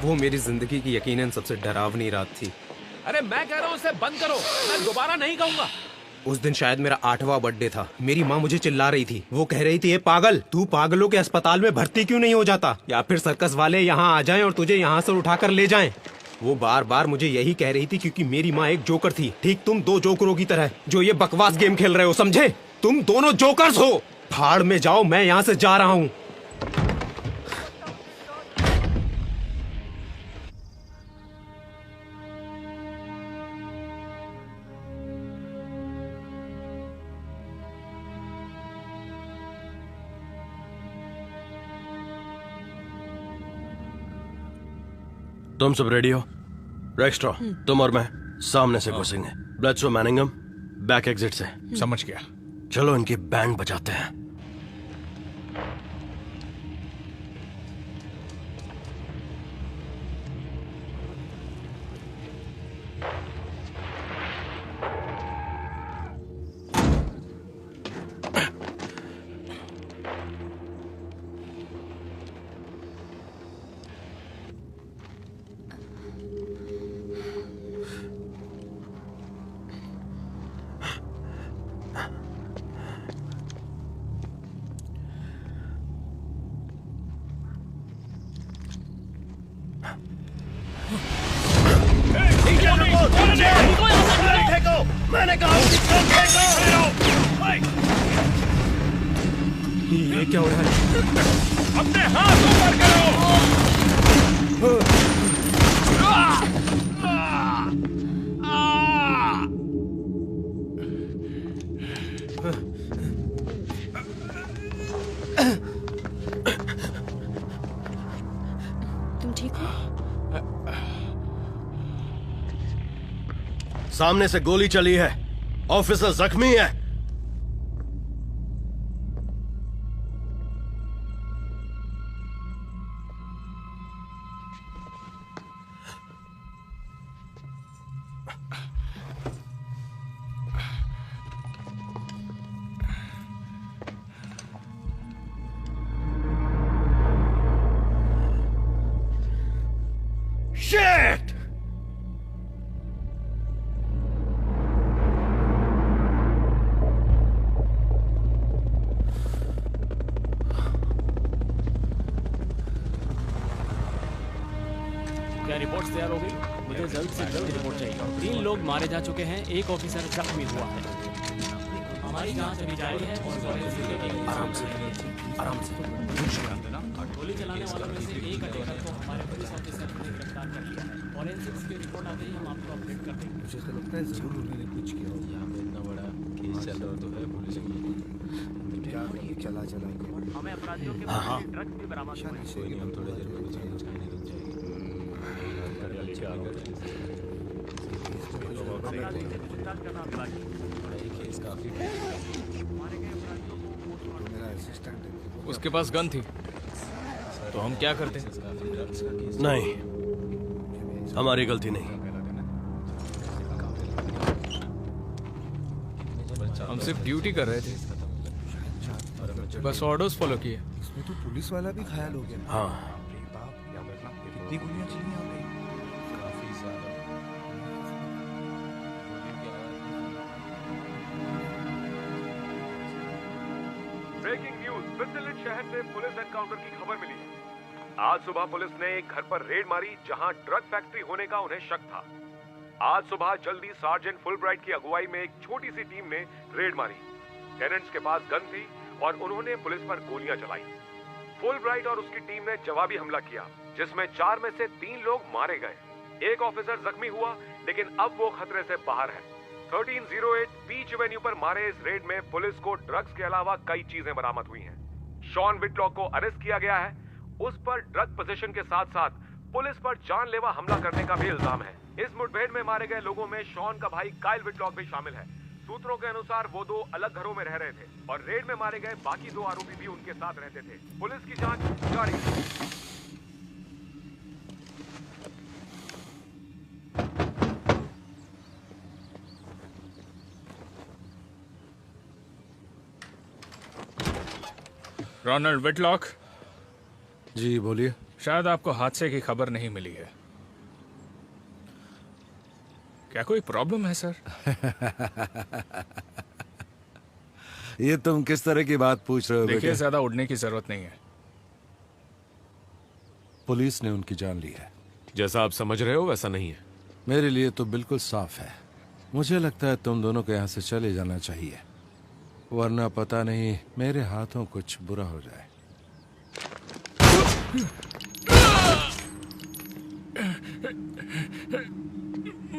वो मेरी जिंदगी की यकीनन सबसे डरावनी रात थी। अरे मैं कह रहा हूँ उसे बंद करो, मैं दोबारा नहीं कहूंगा। उस दिन शायद मेरा 8वां बर्थडे था। मेरी माँ मुझे चिल्ला रही थी। वो कह रही थी, ये पागल, तू पागलों के अस्पताल में भर्ती क्यों नहीं हो जाता, या फिर सर्कस वाले यहाँ आ जाएं और तुझे यहाँ से उठाकर ले जाएं। वो बार बार मुझे यही कह रही थी क्योंकि मेरी माँ एक जोकर थी, ठीक तुम 2 जोकरों की तरह जो ये बकवास गेम खेल रहे हो, समझे? तुम दोनों जोकर्स हो। भाड़ में जाओ, मैं यहाँ से जा रहा हूँ। तुम सब रेडी हो? रेक्स्ट्रा, तुम और मैं सामने से घुसेंगे। ब्लैड्सो मैनिंगम बैक एग्जिट से। समझ गया। चलो इनकी बैंड बजाते हैं। मैंने कहा ये क्या हो रहा है? अपने हाथ ऊपर करो। तुम ठीक हो? सामने से गोली चली है, ऑफिसर जख्मी है। Shit! क्या रिपोर्ट तैयार हो गई? मुझे जल्द से जल्द रिपोर्ट चाहिए। 3 लोग मारे जा चुके हैं, एक ऑफिसर जख्मी हुआ है। हमारी जांच अभी जारी है और आराम से, आराम से। गोली चलाने वालों में से एक अटैकर को हमारे पुलिस ऑफिसर ने गिरफ्तार कर लिया है। फॉरेंसिक्स की रिपोर्ट आते ही हम आपको अपडेट कर देंगे। मुझे तो लगता है जरूर उन्होंने कुछ किया होगा। यहाँ पे इतना बड़ा केस चल रहा तो है पुलिस क्या चला चलाएंगे। हमें अपराधियों के पास ड्रग्स भी बरामद हुए हैं। कोई नहीं, हम थोड़ी देर में रुक जाएंगे। अपराधियों से पूछताछ करना अनिवार्य है। केस काफी मेरा असिस्टेंट है। उसके पास गन थी तो हम क्या करते? नहीं, हमारी गलती नहीं। हम सिर्फ ड्यूटी कर रहे थे, बस ऑर्डर्स फॉलो किए। इसमें तो पुलिस वाला भी घायल हो गया। हाँ, कितनी गोलियां चली यहाँ पे? काफी ज्यादा। ब्रेकिंग न्यूज, स्विट्जरलैंड शहर से पुलिस एनकाउंटर की खबर मिली है। आज सुबह पुलिस ने एक घर पर रेड मारी जहां ड्रग फैक्ट्री होने का उन्हें शक था। आज सुबह जल्दी सार्जेंट फुलब्राइट की अगुवाई में एक छोटी सी टीम ने रेड मारी। टेनेंट्स के पास गन थी और उन्होंने पुलिस पर गोलियां चलाई। फुलब्राइट और उसकी टीम ने जवाबी हमला किया जिसमें 4 में से 3 लोग मारे गए। एक ऑफिसर जख्मी हुआ लेकिन अब वो खतरे से बाहर है। 1308 बीच एवेन्यू पर मारे इस रेड में पुलिस को ड्रग्स के अलावा कई चीजें बरामद हुई हैं। शॉन विटलॉक को अरेस्ट किया गया है। उस पर ड्रग पोजीशन के साथ साथ पुलिस पर जानलेवा हमला करने का भी इल्जाम है। इस मुठभेड़ में मारे गए लोगों में शॉन का भाई काइल विटलॉक भी शामिल है। सूत्रों के अनुसार वो 2 अलग घरों में रह रहे थे और रेड में मारे गए बाकी 2 आरोपी भी उनके साथ रहते थे। पुलिस की जांच जारी है। रोनाल्ड विटलॉक, जी बोलिए। शायद आपको हादसे की खबर नहीं मिली है। क्या कोई प्रॉब्लम है सर? ये तुम किस तरह की बात पूछ रहे हो देखिए, बेटे? ज्यादा उड़ने की जरूरत नहीं है। पुलिस ने उनकी जान ली है। जैसा आप समझ रहे हो वैसा नहीं है। मेरे लिए तो बिल्कुल साफ है। मुझे लगता है तुम दोनों को यहाँ से चले जाना चाहिए, वरना पता नहीं मेरे हाथों कुछ बुरा हो जाए।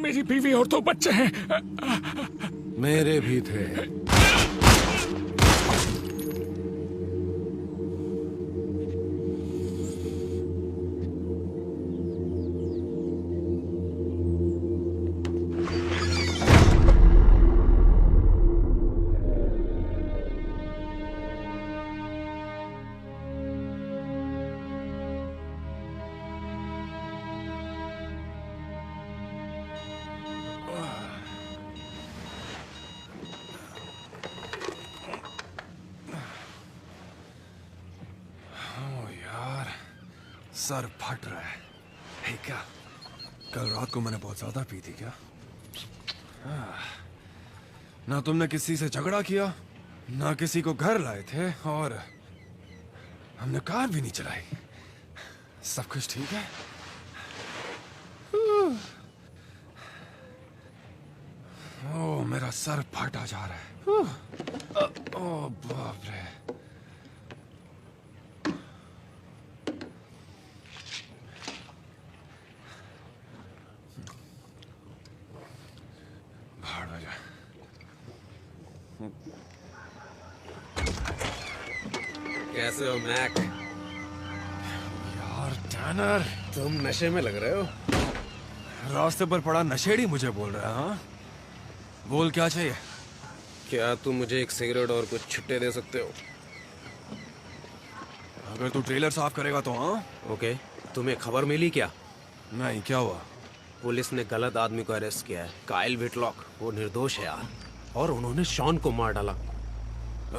मेरी बीवी और 2 बच्चे हैं। मेरे भी थे। सर फट रहा है। हे क्या, कल रात को मैंने बहुत ज्यादा पी थी क्या? ना तुमने किसी से झगड़ा किया, ना किसी को घर लाए थे, और हमने कार भी नहीं चलाई। सब कुछ ठीक है? ओह, मेरा सर फटा जा रहा है। ओह बाप रे। कैसे हो मैक? यार टैनर, तुम नशे में लग रहे हो। रास्ते पर पड़ा नशेड़ी मुझे बोल रहा है। हाँ, बोल क्या चाहिए? क्या तुम मुझे एक सिगरेट और कुछ छुट्टे दे सकते हो? अगर तू ट्रेलर साफ करेगा तो। हाँ ओके। तुम्हें खबर मिली क्या? नहीं, क्या हुआ? पुलिस ने गलत आदमी को अरेस्ट किया है। काइल विटलॉक। वो निर्दोष है यार, और उन्होंने शॉन को मार डाला।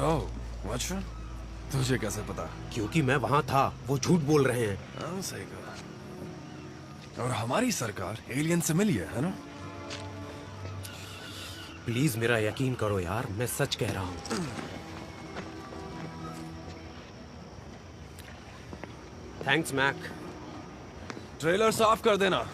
ओह अच्छा, तुझे कैसे पता? क्योंकि मैं वहां था। वो झूठ बोल रहे हैं। हाँ सही कहा। और हमारी सरकार एलियन से मिली है ना? प्लीज मेरा यकीन करो यार, मैं सच कह रहा हूं। Thanks Mac. ट्रेलर साफ कर देना।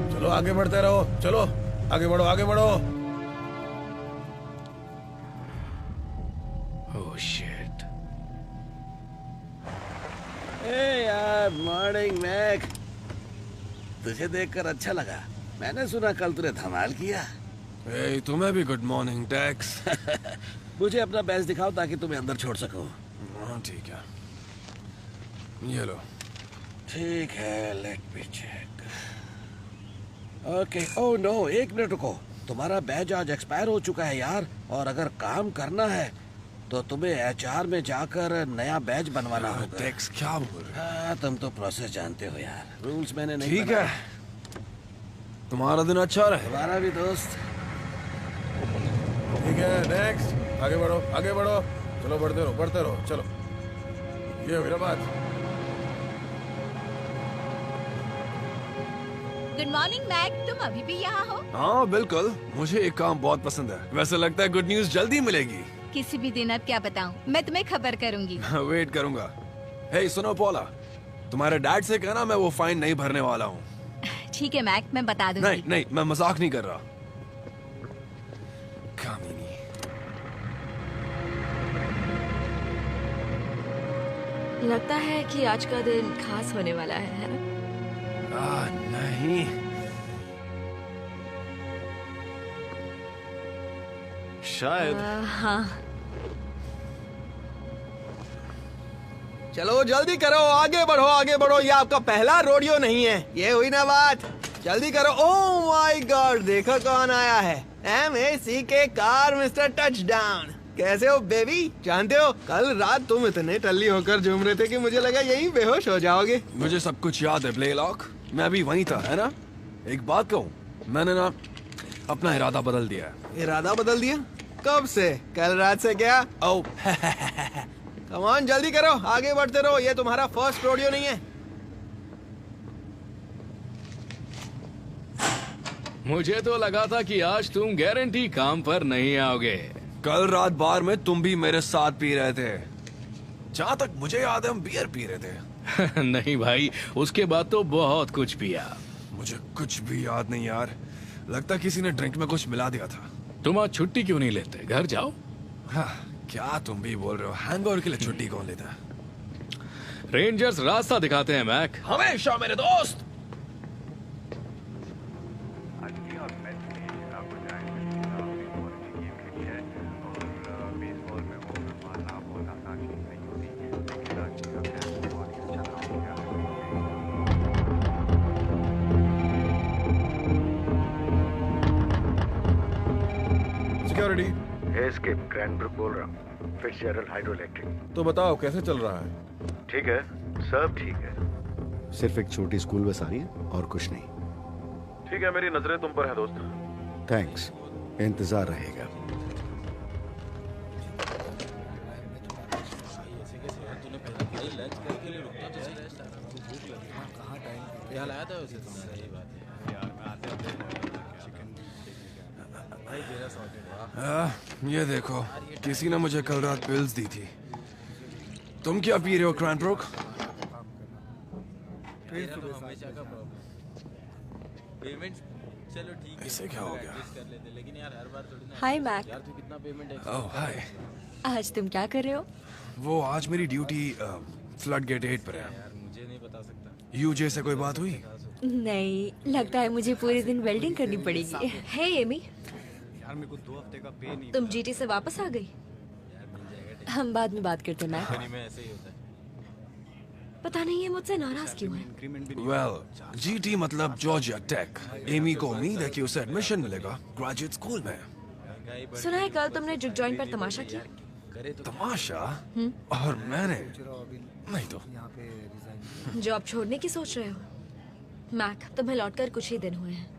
चलो आगे बढ़ते रहो, चलो आगे बढ़ो, आगे बढ़ो। Oh shit. यार मॉर्निंग मैक, तुझे देखकर अच्छा लगा। मैंने सुना कल तूने धमाल किया। ए, तुम्हें भी गुड मॉर्निंग टैक्स। मुझे अपना बैज दिखाओ ताकि तुम्हें अंदर छोड़ सकूं। हाँ ठीक है, ये लो। ठीक है, let me check. Okay. Oh no, 1 minute रुको। तुम्हारा बैज आज एक्सपायर हो चुका है यार, और अगर काम करना है तो तुम्हें HR में जाकर नया बैज बनवाना होगा। टैक्स क्या बोल रहे? हाँ, तुम तो प्रोसेस जानते हो यार। रूल्स मैंने नहीं ठीक है, तुम्हारा दिन अच्छा रहे। तुम्हारा भी दोस्त। ठीक है, नेक्स्ट। आगे बढ़ो, आगे बढ़ो। चलो बढ़ते रहो, बढ़ते रहो, चलो। ये हुई ना बात। गुड मॉर्निंग मैक, तुम अभी भी यहाँ हो? हाँ बिल्कुल, मुझे एक काम बहुत पसंद है। वैसे लगता है गुड न्यूज जल्दी मिलेगी। किसी भी दिन, अब क्या बताऊँ, मैं तुम्हें खबर करूँगी। वेट करूंगा। हे सुनो पॉला, तुम्हारे डैड से कहना मैं वो फाइन नहीं भरने वाला हूँ। ठीक है मैक, मैं बता दूंगी। नहीं नहीं, मैं मजाक नहीं कर रहा। कामिनी। लगता है कि आज का दिन खास होने वाला है ना? नहीं। शायद। हाँ। चलो जल्दी करो, आगे बढ़ो, ये आपका पहला रोडियो नहीं है। ये हुई ना बात, जल्दी करो। ओह माय गॉड, देखो कौन आया है। MAC के कार मिस्टर टचडाउन। कैसे हो बेबी? जानते हो कल रात तुम इतने टल्ली होकर झूम रहे थे कि मुझे लगा यहीं बेहोश हो जाओगे। मुझे सब कुछ याद है ब्लेलॉक, मैं अभी वहीं था, है ना? एक बात कहूँ, मैंने ना अपना इरादा बदल दिया है। इरादा बदल दिया? कब से? कल रात से क्या? ओ कम ऑन, जल्दी करो, आगे बढ़ते रहो, ये तुम्हारा फर्स्ट रोडियो नहीं है। मुझे तो लगा था कि आज तुम गारंटी काम पर नहीं आओगे। कल रात बार में तुम भी मेरे साथ पी रहे थे। जहाँ तक मुझे याद है हम बियर पी रहे थे। नहीं भाई, उसके बाद तो बहुत कुछ पिया। मुझे कुछ भी याद नहीं यार, लगता किसी ने ड्रिंक में कुछ मिला दिया था। तुम आज छुट्टी क्यों नहीं लेते? घर जाओ। हाँ, क्या तुम भी बोल रहे हो? हैंगओवर के लिए छुट्टी कौन लेता है? रेंजर्स रास्ता दिखाते हैं मैक। हमेशा मेरे दोस्त। सिक्योरिटी। एस्केप क्रैनब्रुक बोल रहा हूँ, फिट्जजेरल्ड हाइड्रोइलेक्ट्रिक। तो बताओ कैसे चल रहा है? ठीक है, सब ठीक है। सिर्फ एक छोटी स्कूल बस आ रही है और कुछ नहीं। ठीक है, मेरी नजरें तुम पर है दोस्त। थैंक्स, इंतजार रहेगा। ये देखो, किसी ने मुझे कल रात पिल्स दी थी। तुम क्या पी रहे हो क्रैनब्रुक? ऐसे क्या हो गया? हाय मैक। ओह हाय। आज तुम क्या कर रहे हो? वो आज मेरी ड्यूटी फ्लड गेट 8 पर है। यूजे से कोई बात हुई? नहीं, लगता है मुझे पूरे दिन वेल्डिंग करनी पड़ेगी। हे एमी, तुम जीटी से वापस आ गई? हम बाद में बात करते हैं मैक। पता नहीं ये मुझसे नाराज क्यों है। वेल, जीटी मतलब जॉर्जिया टेक। एमी को उम्मीद है कि उसे एडमिशन मिलेगा ग्रेजुएट स्कूल में। सुना है कल तुमने जुक जॉइंट पर तमाशा किया? तमाशा? और मैंने नहीं तो। जॉब छोड़ने की सोच रहे हो? मैक, तुम्हें लौटकर कुछ ही दिन हुए हैं।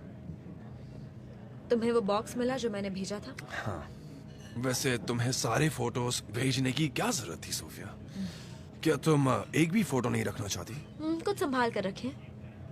तुम्हें वो बॉक्स मिला जो मैंने भेजा था? हाँ। वैसे तुम्हें सारे फोटोज भेजने की क्या जरूरत थी सोफिया? क्या तुम एक भी फोटो नहीं रखना चाहती? कुछ संभाल कर रखें,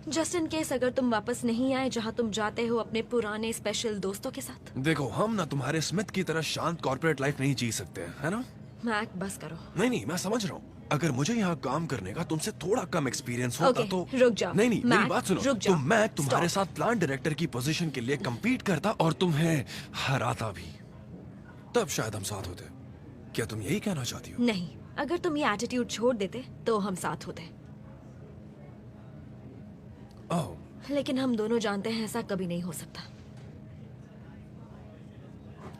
जस्ट इन केस अगर तुम वापस नहीं आए जहाँ तुम जाते हो अपने पुराने स्पेशल दोस्तों के साथ। देखो, हम ना तुम्हारे स्मिथ की तरह शांत कॉर्पोरेट लाइफ नहीं जी सकते, है ना? मैक बस करो। नहीं, मैं समझ रहा हूँ। अगर मुझे यहाँ काम करने का तुमसे थोड़ा कम एक्सपीरियंस होता Okay, तो रुक जाओ। नहीं, मेरी मैक, बात सुनो। रुक जाओ। मैं तुम्हारे साथ प्लांट डायरेक्टर की पोजीशन के लिए compete करता और तुम्हें हराता भी, तब शायद हम साथ होते। क्या तुम यही कहना चाहती हो? नहीं, अगर तुम ये एटीट्यूड छोड़ देते तो हम साथ होते। ओह। लेकिन हम दोनों जानते हैं ऐसा कभी नहीं हो सकता।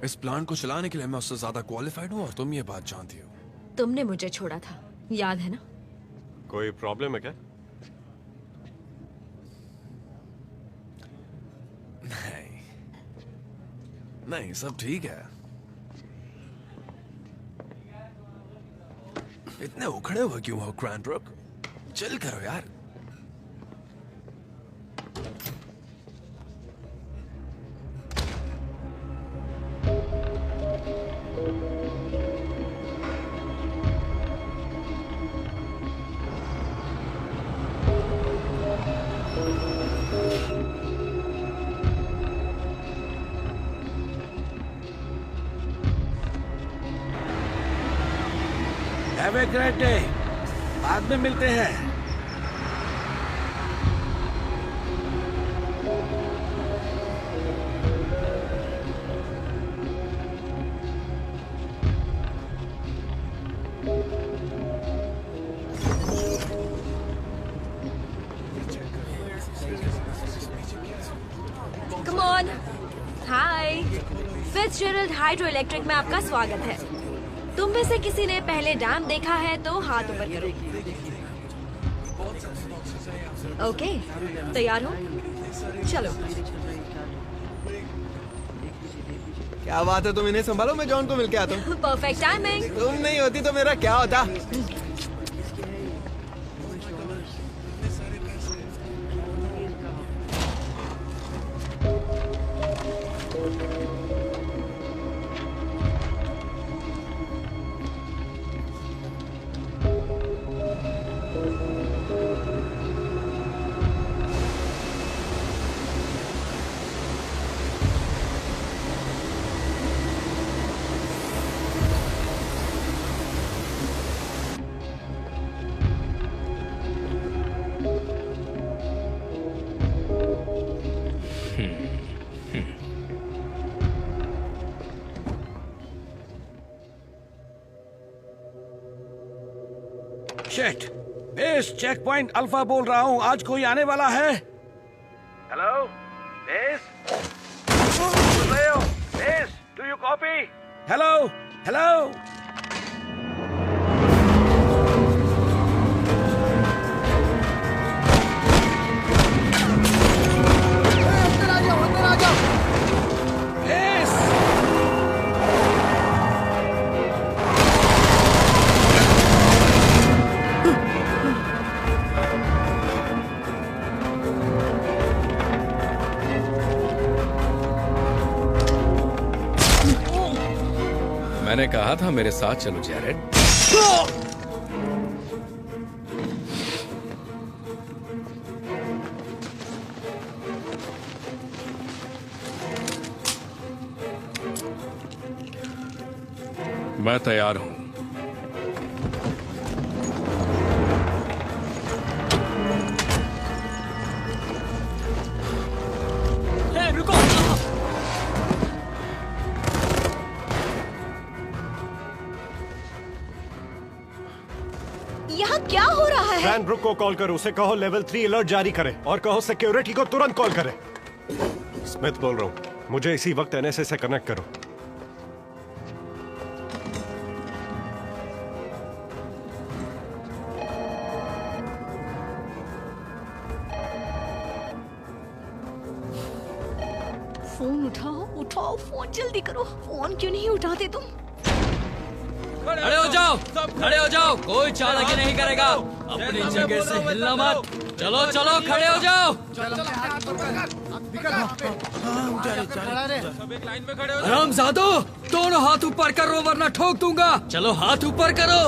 इस प्लांट को चलाने के लिए मैं उससे ज्यादा क्वालिफाइड हूँ और तुम ये बात जानती हो। तुमने मुझे छोड़ा था, याद है ना? कोई प्रॉब्लम है क्या? नहीं, सब ठीक है। इतने उखड़े हुए क्यों हो क्रैनब्रुक? चिल करो यार। Have a great day. बाद में मिलते हैं। Come on. Hi, Fitzgerald hydro electric में आपका स्वागत है। तुम में से किसी ने पहले डैम देखा है तो हाथ ऊपर करो। ओके, तैयार हो? चलो। क्या बात है, तुम इन्हें संभालो, मैं जॉन को मिलके आता हूँ। Perfect timing. तुम नहीं होती तो मेरा क्या होता। Shit, base checkpoint alpha बोल रहा हूँ, आज कोई आने वाला है। हेलो बेस, सुन रहे हो? Base, do you copy? Hello hello. अंदर आ जाओ। बेस, मैंने कहा था मेरे साथ चलो जैरेड। मैं तैयार हूं। रुको। यहाँ क्या हो रहा है? क्रैनब्रुक को कॉल करो, उसे कहो लेवल 3 अलर्ट जारी करे और कहो सिक्योरिटी को तुरंत कॉल करे। स्मिथ बोल रहा हूँ, मुझे इसी वक्त एनएसए से कनेक्ट करो। फोन उठाओ, उठाओ फोन, जल्दी करो। फोन क्यों नहीं उठाते तुम? खड़े हो जाओ, खड़े हो जाओ, कोई चालाकी नहीं करेगा। अपनी जगह से हिलना मत। चलो चलो, खड़े हो जाओ। हरामजादो, दोनों हाथ ऊपर करो वरना ठोक दूंगा। चलो हाथ ऊपर करो।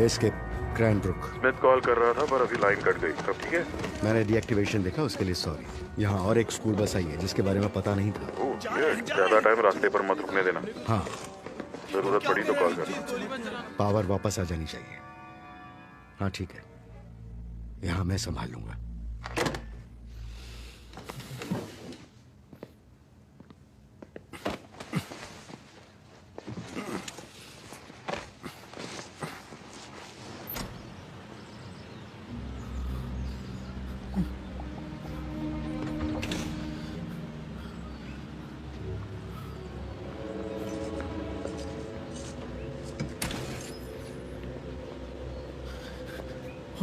एस्केप क्रैनब्रुक। स्मिथ कॉल कर रहा था पर अभी लाइन कट गई। सब ठीक है? मैंने डीएक्टिवेशन देखा, उसके लिए सॉरी। यहाँ और एक स्कूल बस आई है जिसके बारे में पता नहीं था। ज्यादा टाइम रास्ते पर मत रुकने देना। हाँ, जरूरत पड़ी तो कॉल कर। पावर वापस आ जानी चाहिए। हाँ ठीक है, यहाँ मैं संभाल लूंगा।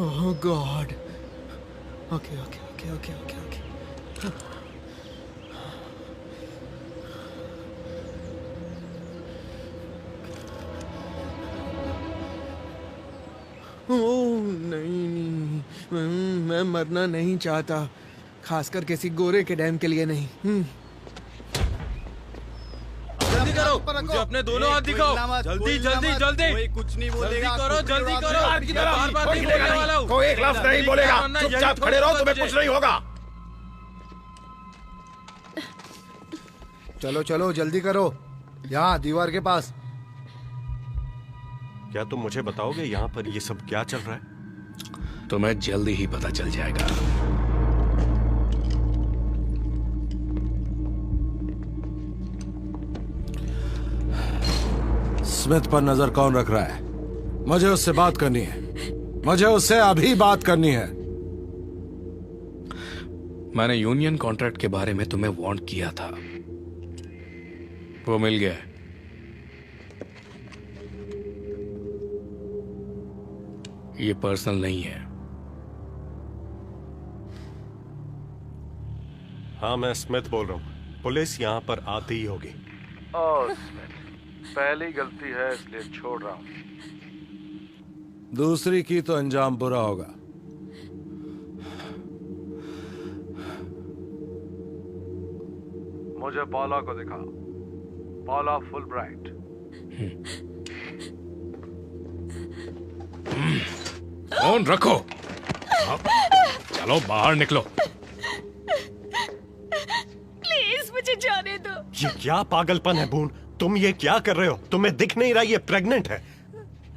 Oh God. Okay. ओह नहीं, मैं मरना नहीं चाहता, खासकर किसी गोरे के डैम के लिए नहीं। जल्दी करो, मुझे अपने दोनों हाथ दिखाओ। जल्दी जल्दी जल्दी। कोई कुछ नहीं बोलेगा। जल्दी करो। बार-बार नहीं बोलने वाला हूँ। कोई एक लफ्ज़ नहीं बोलेगा। चुपचाप खड़े रहो, तुम्हें कुछ नहीं होगा। चलो चलो जल्दी करो, यहाँ दीवार के पास। क्या तुम मुझे बताओगे यहाँ पर ये सब क्या चल रहा है? तुम्हें जल्दी ही पता चल जाएगा। स्मिथ पर नजर कौन रख रहा है? मुझे उससे बात करनी है, मुझे उससे अभी बात करनी है। मैंने यूनियन कॉन्ट्रैक्ट के बारे में तुम्हें वार्न किया था, वो मिल गया। ये पर्सनल नहीं है। हाँ, मैं स्मिथ बोल रहा हूँ। पुलिस यहाँ पर आती ही होगी। ओह स्मिथ, पहली गलती है इसलिए छोड़ रहा हूँ। दूसरी की तो अंजाम बुरा होगा। मुझे पॉला को दिखा, पॉला फुलब्राइट। फोन रखो, चलो बाहर निकलो। प्लीज मुझे जाने दो। ये क्या पागलपन है बून? तुम ये क्या कर रहे हो? तुम्हें दिख नहीं रहा ये प्रेग्नेंट है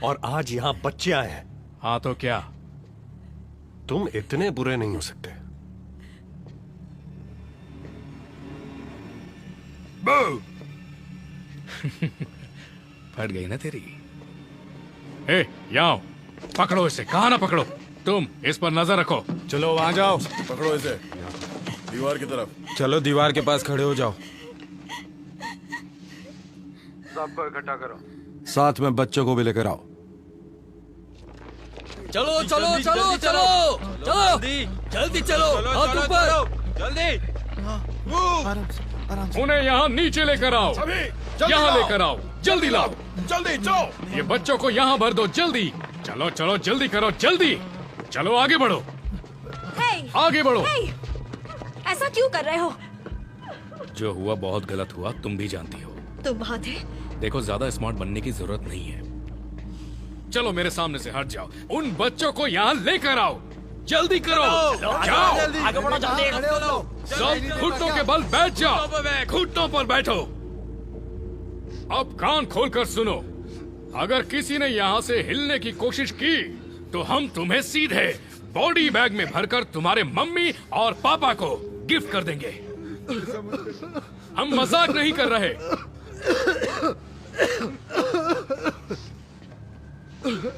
और आज यहाँ बच्चे आए हैं। हाँ तो क्या? तुम इतने बुरे नहीं हो सकते। फट गई ना तेरी। ए, यहाँ पकड़ो इसे। कहा ना पकड़ो। तुम इस पर नजर रखो। चलो वहां जाओ। पकड़ो इसे, दीवार की तरफ। चलो दीवार के पास खड़े हो जाओ। सबको इकट्ठा करो। साथ में बच्चों को भी लेकर आओ। चलो चलो चलो चलो चलो जल्दी चलो, हाथ ऊपर जल्दी। उन्हें यहाँ नीचे लेकर आओ, यहाँ लेकर आओ, जल्दी लाओ, जल्दी चलो। ये बच्चों को यहाँ भर दो, जल्दी। चलो चलो जल्दी करो, जल्दी चलो, आगे बढ़ो। आगे बढ़ो। ऐसा क्यों कर रहे हो? जो हुआ बहुत गलत हुआ, तुम भी जानती हो। तुम वहां थे? देखो, ज्यादा स्मार्ट बनने की जरूरत नहीं है। चलो मेरे सामने से हट जाओ। उन बच्चों को यहाँ लेकर आओ, जल्दी करो। जाओ, आगे बढ़ो, जल्दी। सब घुटनों के बल बैठ जाओ, घुटनों पर बैठो। अब कान खोलकर सुनो, अगर किसी ने यहाँ से हिलने की कोशिश की तो हम तुम्हें सीधे बॉडी बैग में भरकर तुम्हारे मम्मी और पापा को गिफ्ट कर देंगे। हम मजाक नहीं कर रहे।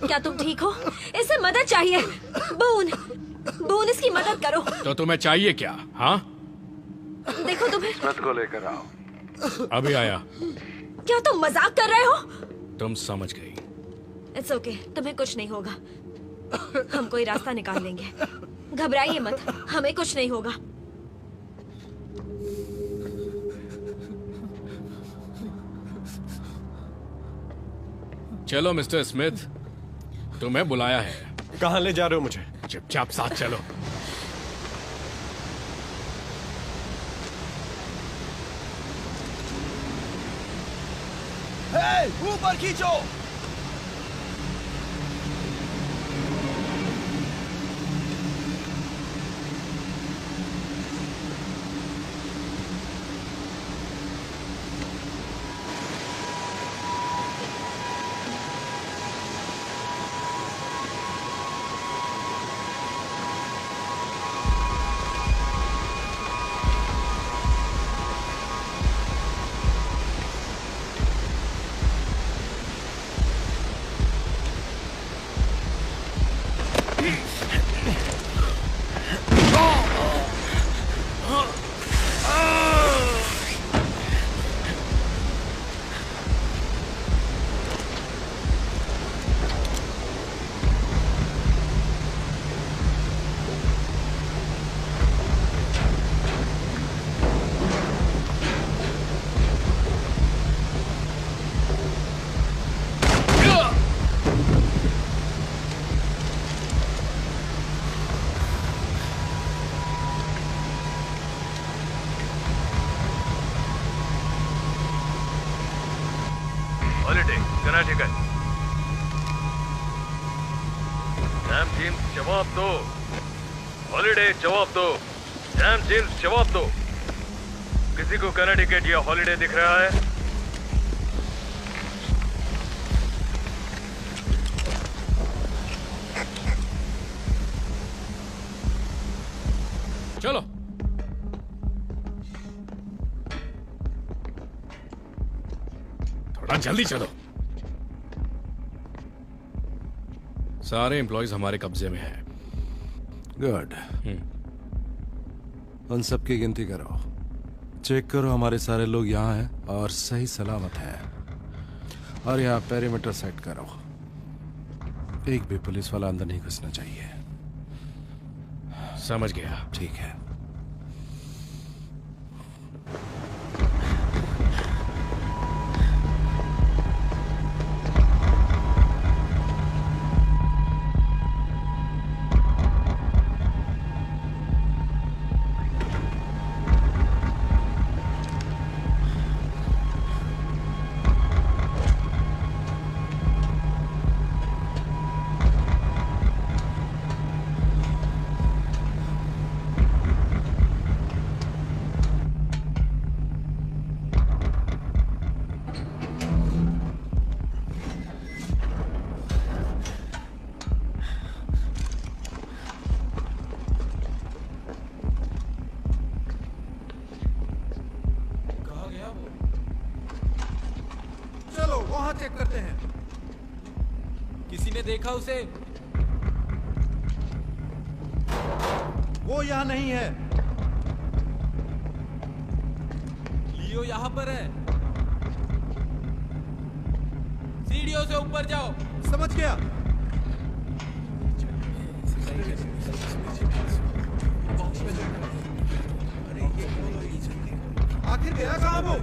क्या तुम ठीक हो? इसे मदद चाहिए। बून, बून इसकी मदद करो। तो तुम्हें चाहिए क्या? हाँ, देखो तुम्हें। स्मिथ को लेकर आओ। अभी आया। क्या तुम मजाक कर रहे हो? तुम समझ गई। इट्स ओके, तुम्हें कुछ नहीं होगा। हम कोई रास्ता निकाल लेंगे, घबराइए मत, हमें कुछ नहीं होगा। चलो मिस्टर स्मिथ, तुम्हें बुलाया है। कहाँ ले जा रहे हो मुझे? चुपचाप साथ चलो। ऊपर खींचो। Holiday, Connecticut. सैम जेम्स जवाब दो। हॉलिडे जवाब दो। सैम जेम्स जवाब दो। किसी को कनेटिकट या हॉलिडे दिख रहा है? चलो। थोड़ा जल्दी चलो। सारे एम्प्लॉयज हमारे कब्जे में हैं। गुड। उन सब की गिनती करो, चेक करो हमारे सारे लोग यहाँ हैं और सही सलामत हैं, और यहाँ पेरीमीटर सेट करो। एक भी पुलिस वाला अंदर नहीं घुसना चाहिए। समझ गया। ठीक है। चेक करते हैं। किसी ने देखा उसे? वो यहाँ नहीं है। लियो यहाँ पर है। सीढ़ियों से ऊपर जाओ। समझ गया। आखिर गया कहाँ वो?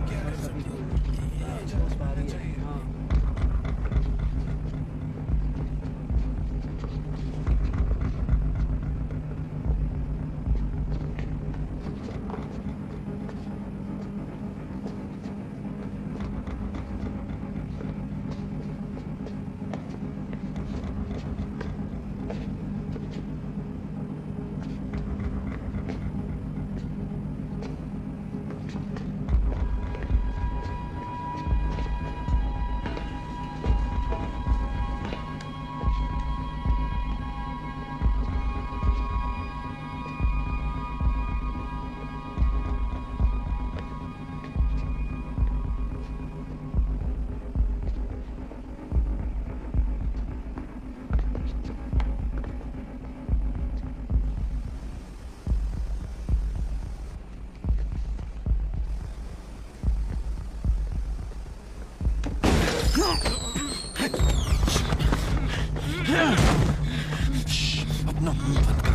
अपना मुंह बंद कर।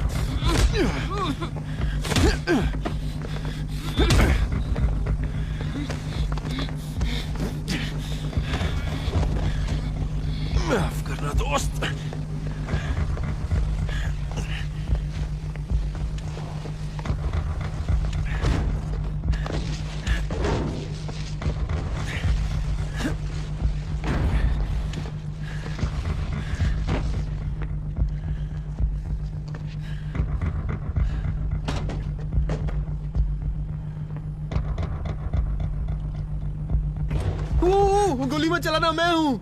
माफ करना दोस्त। गोली मत चलाना, मैं हूँ।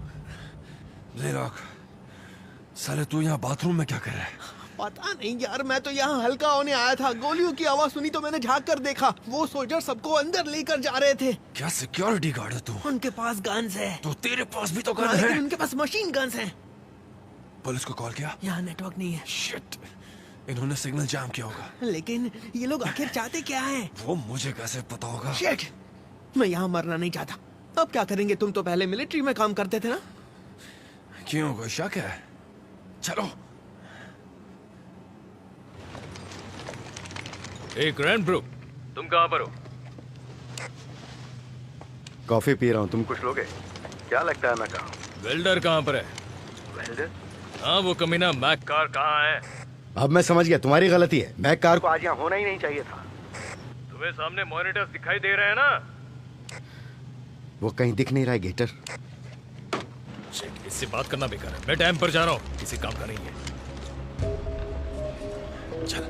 लेरॉक, साले तू यहाँ बाथरूम में क्या कर रहा है? पता नहीं यार, मैं तो यहाँ हल्का होने आया था। गोलियों की आवाज सुनी तो मैंने झांक कर देखा। वो सोल्जर सबको अंदर लेकर जा रहे थे। क्या सिक्योरिटी गार्ड है तू? उनके पास गन्स है। तो तेरे पास भी तो गन लेकिन है। उनके पास मशीन गन्स हैं। पुलिस को कॉल किया? यहाँ नेटवर्क नहीं है। शिट, इन्होंने सिग्नल जाम किया होगा। लेकिन ये लोग आखिर चाहते क्या है? वो मुझे कैसे पता होगा? शिट, मैं यहाँ मरना नहीं चाहता। अब क्या करेंगे? तुम तो पहले मिलिट्री में काम करते थे ना? क्यों, कोई शक है? चलो। ग्रैंड ब्रो, तुम कहाँ पर हो? कॉफी पी रहा हूँ, तुम कुछ लोगे? क्या लगता है मैं कहाँ? वेल्डर कहाँ पर है? वेल्डर? हाँ, वो कमीना मैक कार कहाँ है? अब मैं समझ गया, तुम्हारी गलती है। मैक कार को आज यहाँ होना ही नहीं चाहिए था। तुम्हें सामने मॉनिटर्स दिखाई दे रहे हैं ना? वो कहीं दिख नहीं रहा है गेटर। इससे बात करना बेकार है। मैं टाइम पर जा रहा हूँ, किसी काम का नहीं है। चल।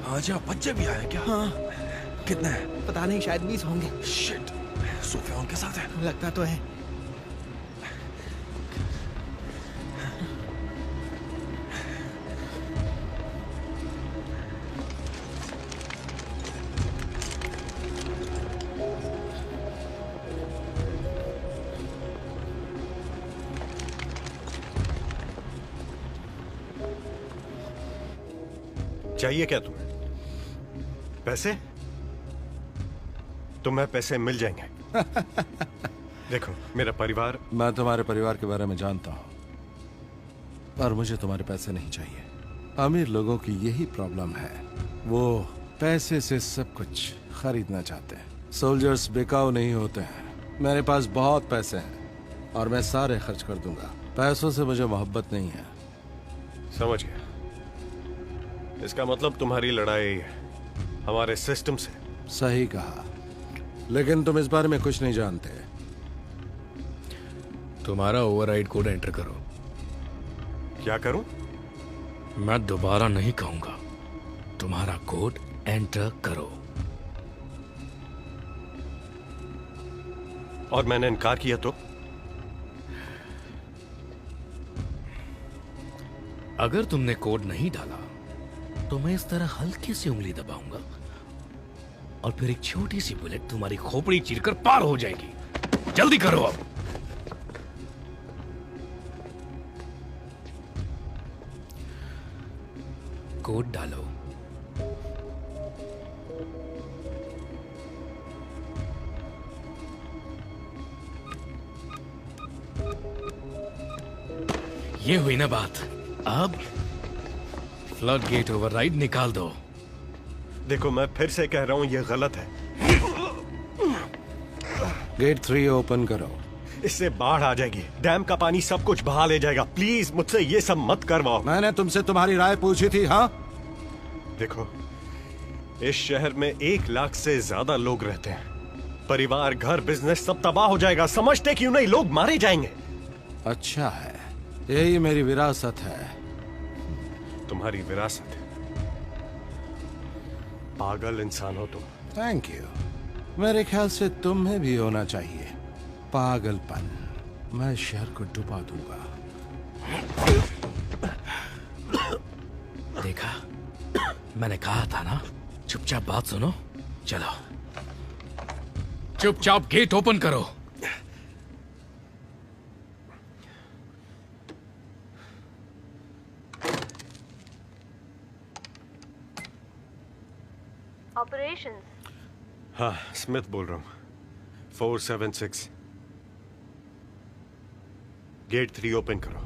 आजा, बच्चे भी आए क्या? हाँ। कितने हैं? पता नहीं, शायद 20 होंगे। शिट, सोफिया उनके साथ है। लगता तो है। चाहिए क्या तुम्हें? पैसे? तुम्हें पैसे मिल जाएंगे। देखो, मेरा परिवार। मैं तुम्हारे परिवार के बारे में जानता हूं, पर मुझे तुम्हारे पैसे नहीं चाहिए। अमीर लोगों की यही प्रॉब्लम है, वो पैसे से सब कुछ खरीदना चाहते हैं। सोल्जर्स बिकाऊ नहीं होते हैं। मेरे पास बहुत पैसे हैं और मैं सारे खर्च कर दूंगा। पैसों से मुझे मोहब्बत नहीं है। समझ गया। इसका मतलब तुम्हारी लड़ाई हमारे सिस्टम से। सही कहा, लेकिन तुम इस बारे में कुछ नहीं जानते। तुम्हारा ओवरराइड कोड एंटर करो। क्या करूं? मैं दोबारा नहीं कहूंगा। तुम्हारा कोड एंटर करो। और मैंने इनकार किया तो? अगर तुमने कोड नहीं डाला तो मैं इस तरह हल्के से उंगली दबाऊंगा और फिर एक छोटी सी बुलेट तुम्हारी खोपड़ी चीरकर पार हो जाएगी। जल्दी करो अब। कोड डालो। ये हुई ना बात। अब फ्लड गेट ओवरराइड निकाल दो। देखो, मैं फिर से कह रहा हूं, यह गलत है। गेट 3 ओपन करो। इससे बाढ़ आ जाएगी, डैम का पानी सब कुछ बहा ले जाएगा। प्लीज मुझसे ये सब मत करवाओ। मैंने तुमसे तुम्हारी राय पूछी थी। हाँ, देखो, इस शहर में 1 लाख से ज्यादा लोग रहते हैं। परिवार, घर, बिजनेस सब तबाह हो जाएगा। समझते क्यों नहीं? लोग मारे जाएंगे। अच्छा है, यही मेरी विरासत है। तुम्हारी विरासत है? पागल इंसान हो तुम। Thank you. मेरे ख्याल से तुम्हें भी होना चाहिए पागलपन। मैं शहर को डुबा दूंगा। देखा, मैंने कहा था ना। चुपचाप बात सुनो। चलो, चुपचाप गेट ओपन करो। ऑपरेशंस। हाँ, स्मिथ बोल रहा हूँ। 476 गेट 3 ओपन करो।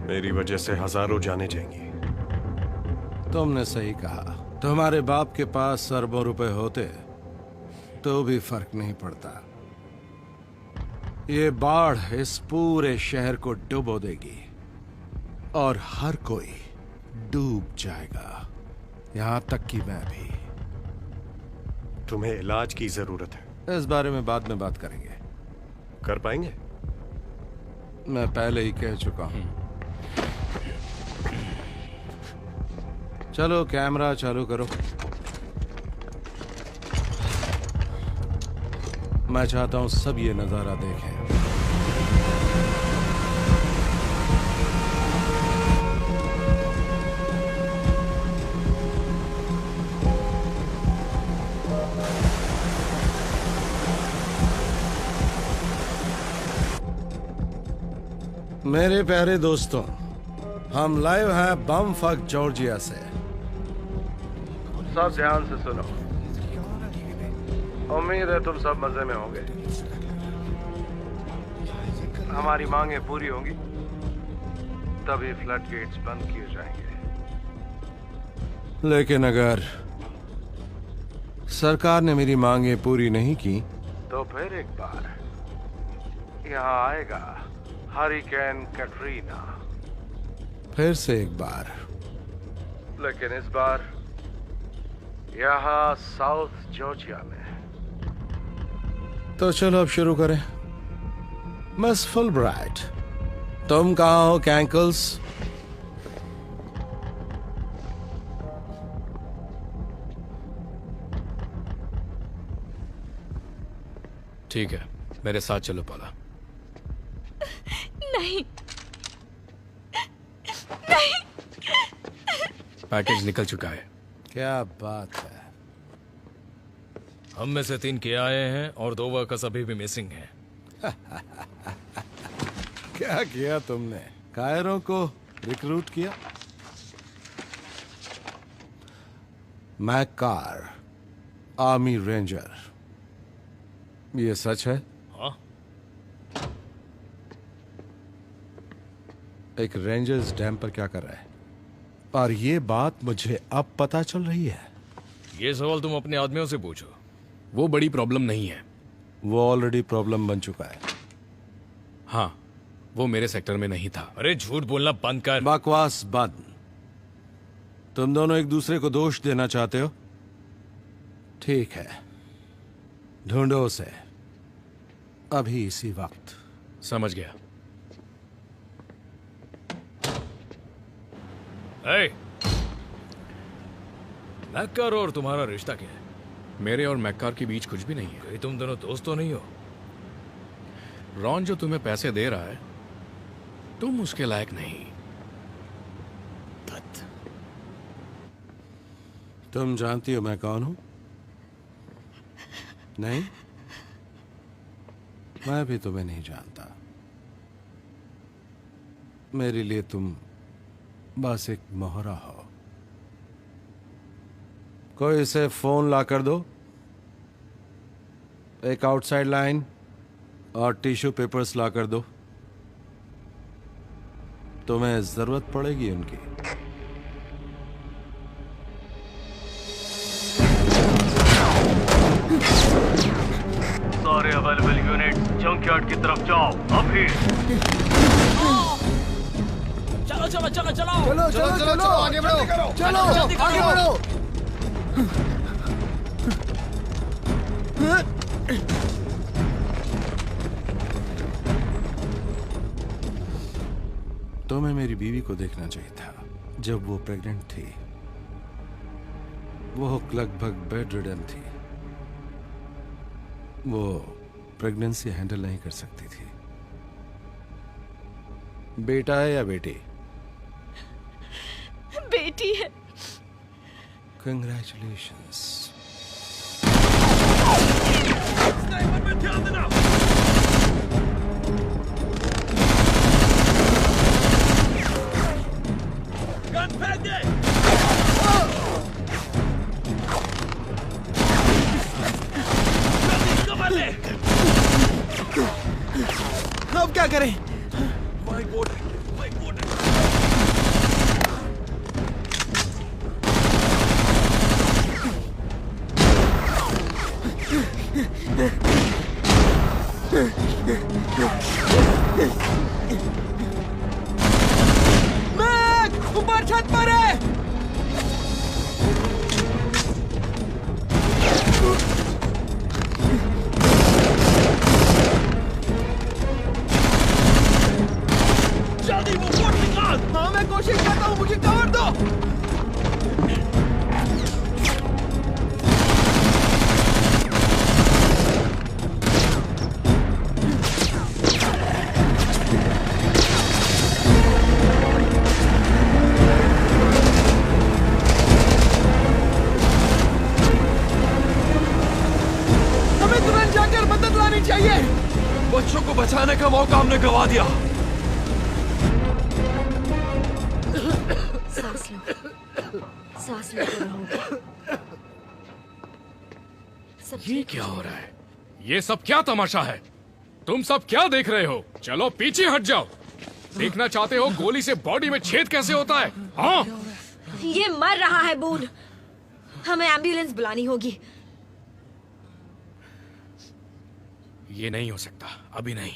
मेरी वजह से हजारों जाने जाएंगी। तुमने सही कहा। तुम्हारे बाप के पास अरबों रुपए होते तो भी फर्क नहीं पड़ता। ये बाढ़ इस पूरे शहर को डुबो देगी और हर कोई डूब जाएगा, यहां तक कि मैं भी। तुम्हें इलाज की जरूरत है। इस बारे में बाद में बात करेंगे। कर पाएंगे? मैं पहले ही कह चुका हूं। चलो, कैमरा चालू करो। मैं चाहता हूं सब ये नजारा देखें। मेरे प्यारे दोस्तों, हम लाइव हैं बमफक जॉर्जिया से। सब ध्यान से सुनो। उम्मीद है तुम सब मजे में होंगे। हमारी मांगे पूरी होंगी तभी फ्लड गेट्स बंद किए जाएंगे। लेकिन अगर सरकार ने मेरी मांगे पूरी नहीं की तो फिर एक बार यहाँ आएगा हरिकेन कैटरीना। फिर से एक बार। लेकिन इस बार यहाँ साउथ जॉर्जिया में। तो चलो अब शुरू करें। मिस फुलब्राइट, तुम कहाँ हो कैंकल्स? ठीक है, मेरे साथ चलो पाला। नहीं नहीं। पैकेज निकल चुका है। क्या बात है। हम में से 3 के आए हैं और 2 वर्कर्स अभी भी मिसिंग हैं। क्या किया तुमने? कायरों को रिक्रूट किया? मैकार, आर्मी रेंजर, ये सच है? हाँ। एक रेंजर इस डैम पर क्या कर रहा है? और ये बात मुझे अब पता चल रही है। ये सवाल तुम अपने आदमियों से पूछो। वो बड़ी प्रॉब्लम नहीं है। वो ऑलरेडी प्रॉब्लम बन चुका है। हाँ, वो मेरे सेक्टर में नहीं था। अरे झूठ बोलना बंद कर। बकवास बंद। तुम दोनों एक दूसरे को दोष देना चाहते हो? ठीक है, ढूंढो उसे अभी इसी वक्त। समझ गया। मैकार और तुम्हारा रिश्ता क्या है? मेरे और मैकार के बीच कुछ भी नहीं है। कहीं तुम दोनों दोस्त तो नहीं हो? रॉन जो तुम्हें पैसे दे रहा है, तुम उसके लायक नहीं। तुम जानती हो मैं कौन हूं? नहीं, मैं भी तुम्हें नहीं जानता। मेरे लिए तुम बस एक मोहरा हो। कोई इसे फोन ला कर दो, एक आउटसाइड लाइन और टिश्यू पेपर्स ला कर दो। तुम्हें जरूरत पड़ेगी उनकी। सारे अवेलेबल यूनिट जंकयार्ड की तरफ जाओ अभी। चलो चलो चलो चलो चलो चलो चलो आगे बढ़ो। चलो आगे बढ़ो। तुम्हें मेरी बीवी को देखना चाहिए था जब वो प्रेग्नेंट थी। वो लगभग बेड रिडन थी। वो प्रेगनेंसी हैंडल नहीं कर सकती थी। बेटा है या बेटी? बेटी है। कंग्रेचुलेशंस। ध्यान देना। गन फेंक दे। जल्दी कवर ले। अब क्या करें? My board, my board. Mac, ऊपर छत पर है। जल्दी वो बोर्ड निकाल। हाँ, मैं कोशिश करता हूँ, मुझे कवर दो। हमें तुरंत जाकर मदद लानी चाहिए। बच्चों को बचाने का मौका हमने गवा दिया। सांस लो, सांस लेते रहो। ये क्या हो रहा है? ये सब क्या तमाशा है? तुम सब क्या देख रहे हो? चलो पीछे हट जाओ। देखना चाहते हो गोली से बॉडी में छेद कैसे होता है? हाँ? ये मर रहा है बून। हमें एम्बुलेंस बुलानी होगी। ये नहीं हो सकता, अभी नहीं।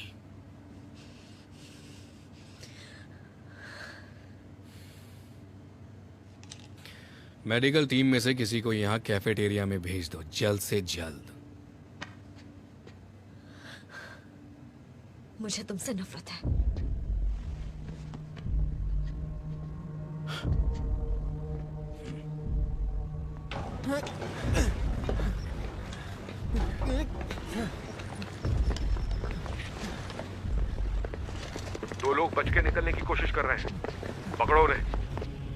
मेडिकल टीम में से किसी को यहाँ कैफेटेरिया में भेज दो, जल्द से जल्द। मुझे तुमसे नफरत है। दो लोग बच के निकलने की कोशिश कर रहे हैं, पकड़ो उन्हें।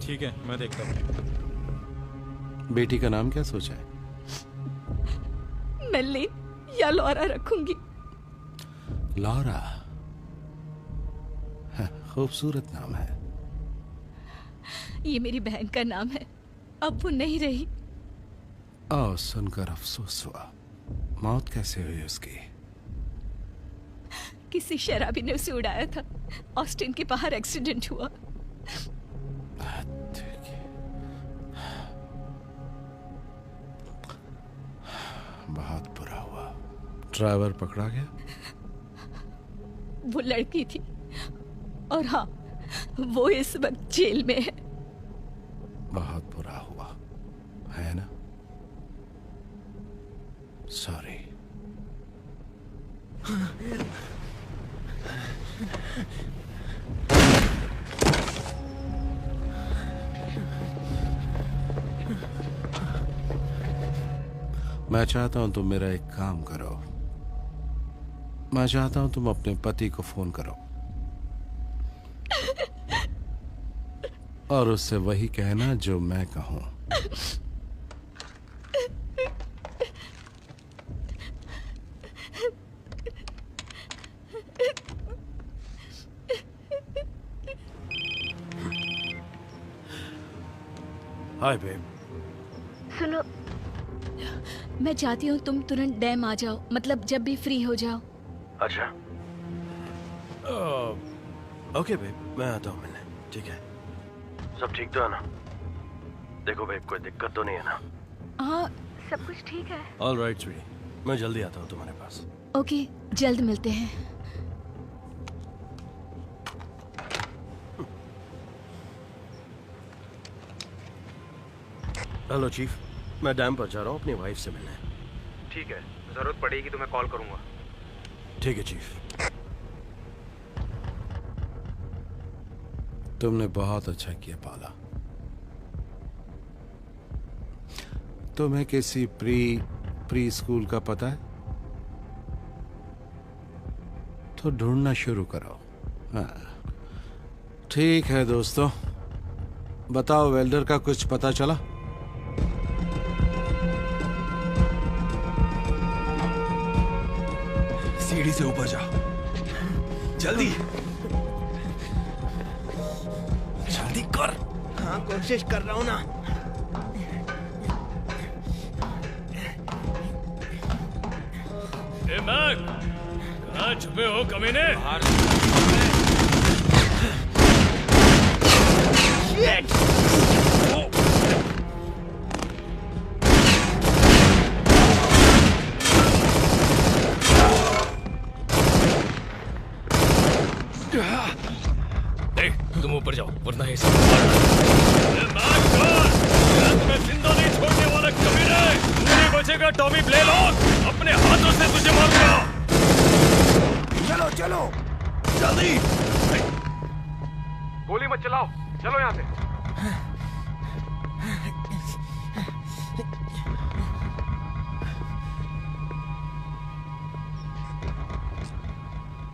ठीक है, मैं देखता हूँ। बेटी का नाम क्या सोचा है? मैं लिन या लॉरा रखूंगी। लॉरा, खूबसूरत नाम है। ये मेरी बहन का नाम है, अब वो नहीं रही। ओह, सुनकर अफसोस हुआ। मौत कैसे हुई उसकी? किसी शराबी ने उसे उड़ाया था। ऑस्टिन के बाहर एक्सीडेंट हुआ। बहुत बुरा हुआ। ड्राइवर पकड़ा गया? वो लड़की थी, और हाँ, वो इस वक्त जेल में है। बहुत बुरा हुआ, है ना? सॉरी। मैं चाहता हूं तुम मेरा एक काम करो। मैं चाहता हूं तुम अपने पति को फोन करो और उससे वही कहना जो मैं कहूं। हाय बेब। सुनो, मैं चाहती हूँ तुम तुरंत डैम आ जाओ, मतलब जब भी फ्री हो जाओ। अच्छा, ओके बेब, मैं आता हूँ मिलने। ठीक है, सब ठीक तो है ना? देखो बेब, कोई दिक्कत तो नहीं है ना? हाँ, सब कुछ ठीक है। ऑल राइट स्वीटी, मैं जल्दी आता हूँ तुम्हारे पास। ओके, जल्द मिलते हैं। हेलो चीफ, मैं डैम पर जा रहा हूँ अपनी वाइफ से मिलने। ठीक है, जरूरत पड़ेगी तो मैं कॉल करूंगा। ठीक है चीफ। तुमने बहुत अच्छा किया पाला। तुम्हें किसी प्री स्कूल का पता है तो ढूंढना शुरू करो। हाँ, ठीक है दोस्तों, बताओ वेल्डर का कुछ पता चला? सीढ़ी से ऊपर जा, जल्दी जल्दी कर। हाँ, कोशिश कर रहा हूँ ना। ए मैक, कहाँ छुपे हो कमीने? तुम ऊपर जाओ वरना ये सब तुम्हें जिंदा नहीं छोड़ने वाला कमीने। नहीं बचेगा टॉमी ब्लेलॉक, अपने हाथों से तुझे मारूंगा। चलो चलो जल्दी। गोली मत चलाओ, चलो यहाँ से।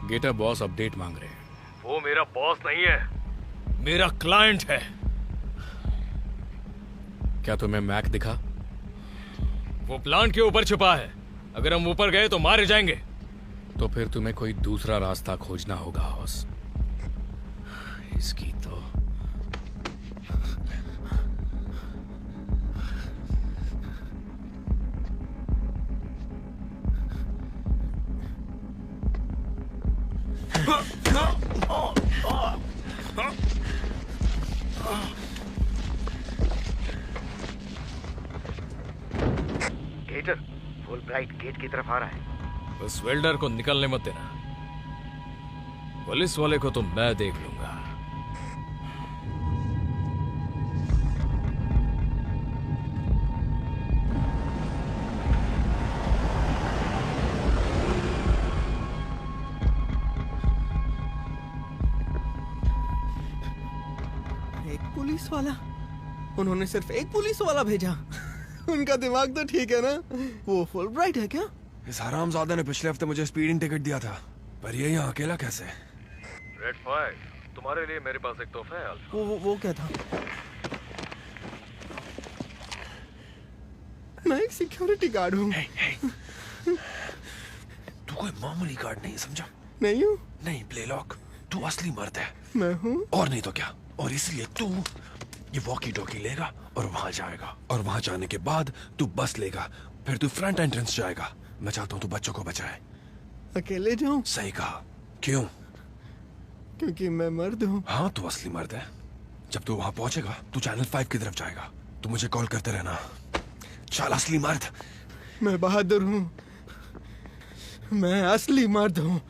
गेटा बॉस अपडेट मांग रहे हैं। वो मेरा बॉस नहीं है, मेरा क्लाइंट है। क्या तुम्हें मैक दिखा? वो प्लांट के ऊपर छुपा है, अगर हम ऊपर गए तो मारे जाएंगे। तो फिर तुम्हें कोई दूसरा रास्ता खोजना होगा बॉस। इसकी तो गेटर फुल ब्राइट गेट की तरफ आ रहा है। उस वेल्डर को निकलने मत देना, पुलिस वाले को तो मैं देख लूंगा। पुलिस वाला? उन्होंने सिर्फ एक पुलिस वाला भेजा। उनका दिमाग तो ठीक है ना? वो फुल ब्राइट है क्या? इस हरामजादे ने पिछले हफ्ते मुझे स्पीडिंग टिकट दिया था, पर ये यहाँ अकेला कैसे? रेड 5, तुम्हारे लिए मेरे पास एक तोहफा है अल्फा। वो क्या था? मैं एक सिक्योरिटी गार्ड हूँ। तू कोई मामूली गार्ड नहीं, समझा? नहीं हूँ। नहीं ब्लेलॉक, तू असली मर्द है। मैं हूँ। और नहीं तो क्या? और इसलिए तू ये वॉकी टॉकी लेगा और वहां जाएगा, और वहां जाने के बाद तू बस लेगा, फिर तू फ्रंट एंट्रेंस जाएगा। मैं चाहता हूँ तू बच्चों को बचाए। अकेले जाऊँ? सही कहा। क्यों? क्योंकि मैं मर्द हूँ। हाँ, तू असली मर्द है। जब तू वहां पहुंचेगा तू चैनल 5 की तरफ जाएगा। तू मुझे कॉल करते रहना। चल असली मर्द। मैं बहादुर हूँ, मैं असली मर्द हूँ।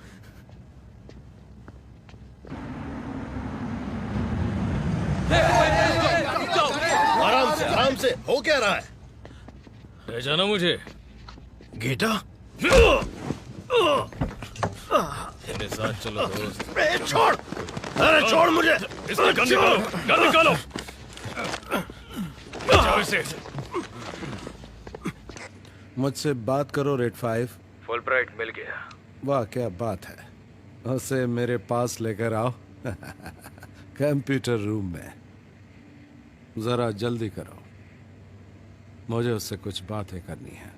आराम से हो क्या रहा है? ले जाना मुझे। गेटा मेरे साथ चलो दोस्त। छोड़, अरे छोड़ मुझे। इसका गन निकालो, गन निकालो। बचाओ इसे। मुझसे बात करो रेड 5। फुल ब्राइट मिल गया। वाह क्या बात है, उसे मेरे पास लेकर आओ। कंप्यूटर रूम में। जरा जल्दी करो, मुझे उससे कुछ बातें करनी है।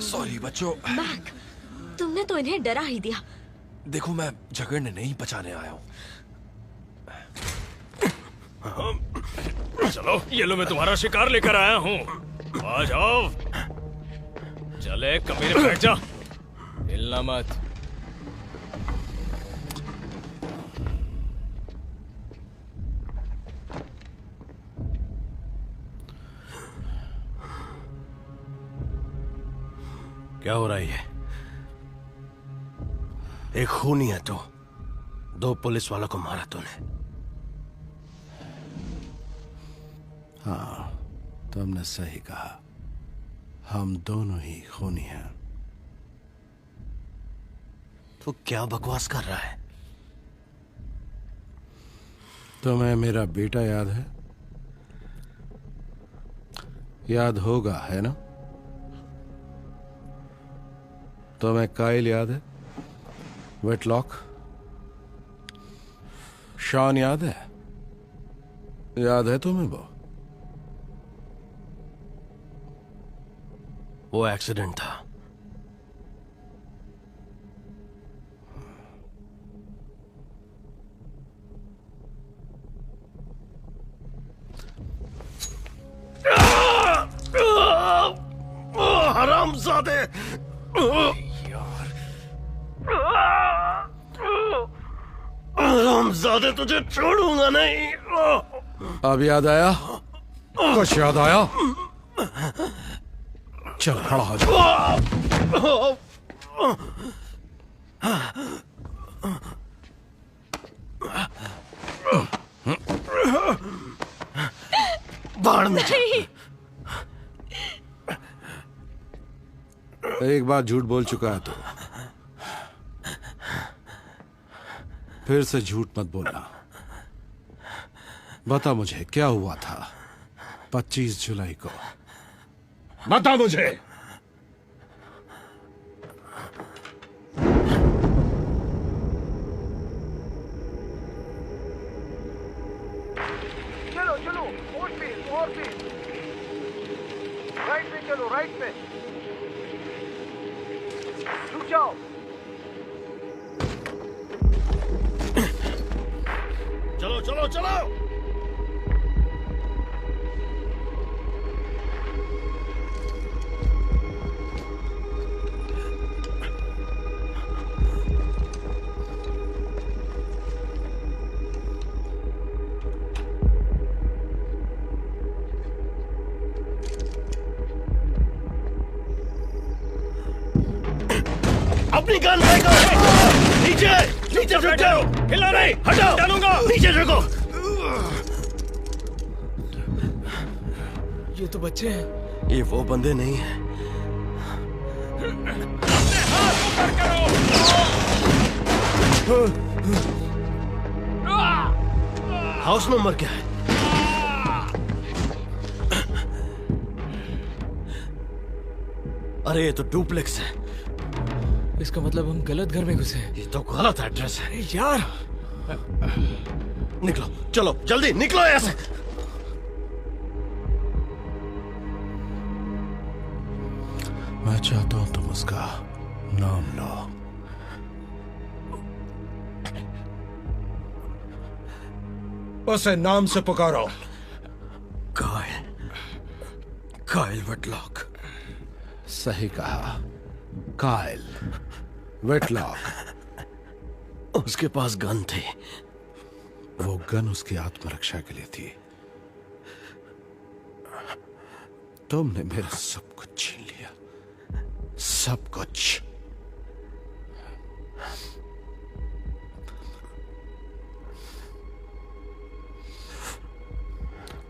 सॉरी बच्चों। मैक, तुमने तो इन्हें डरा ही दिया। देखो मैं झगड़ने नहीं बचाने आया हूँ। चलो ये लो, मैं तुम्हारा शिकार लेकर आया हूँ। आ जाओ। चले कमीने, बैठ जा। हिलना मत। क्या हो रहा है ये? एक खूनी है तो 2 पुलिस वालों को मारा तूने। हाँ, तुमने सही कहा, हम दोनों ही खूनी हैं। तो क्या बकवास कर रहा है? तुम्हें मेरा बेटा याद है? याद होगा, है ना? तुम्हें काइल याद है? वेटलॉक? शॉन याद है? याद है तुम्हें वो एक्सीडेंट था। हरामजादे! हरामजादे, तुझे छोड़ूंगा नहीं। अब याद आया? कुछ याद आया? चल खड़ा हो जा। बाढ़ में एक बार झूठ बोल चुका है तो फिर से झूठ मत बोलना। बता मुझे क्या हुआ था 25 जुलाई को। बता मुझे। चलो चलो, और भी राइट में चलो, राइट में रुक जाओ। चलो चलो चलो। अपनी गन फेंको। नीचे नीचे झुक जाओ। हिला नहीं, हटाओ। डालूंगा। नीचे झुको। ये तो बच्चे हैं। ये वो बंदे नहीं हैं। हाउस नंबर क्या है? अरे ये तो डुप्लेक्स है। इसका मतलब हम गलत घर में घुसे हैं। ये तो गलत एड्रेस है यार। निकलो, चलो जल्दी निकलो यहाँ से। मैं चाहता हूं तुम उसका नाम लो। उसे नाम से पुकारो। काइल वेटलॉक। सही कहा, काइल वेटलॉक। उसके पास गन थी। वो गन उसकी आत्मरक्षा के लिए थी। तुमने मेरा सब कुछ छीन लिया, सब कुछ।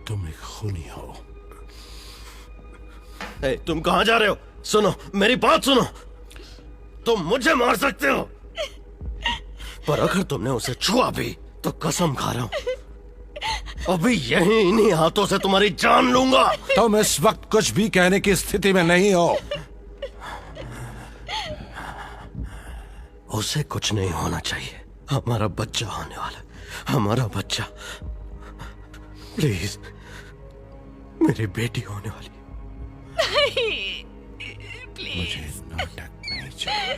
तुम एक खूनी हो। ए, तुम कहां जा रहे हो? सुनो, मेरी बात सुनो। तुम मुझे मार सकते हो, पर अगर तुमने उसे छुआ भी तो कसम खा रहा हूं अभी यहीं इन्हीं हाथों से तुम्हारी जान लूंगा। तुम इस वक्त कुछ भी कहने की स्थिति में नहीं हो। उसे कुछ नहीं होना चाहिए। हमारा बच्चा होने वाला, हमारा बच्चा। प्लीज, मेरी बेटी होने वाली। मुझे नाटक नहीं चाहिए।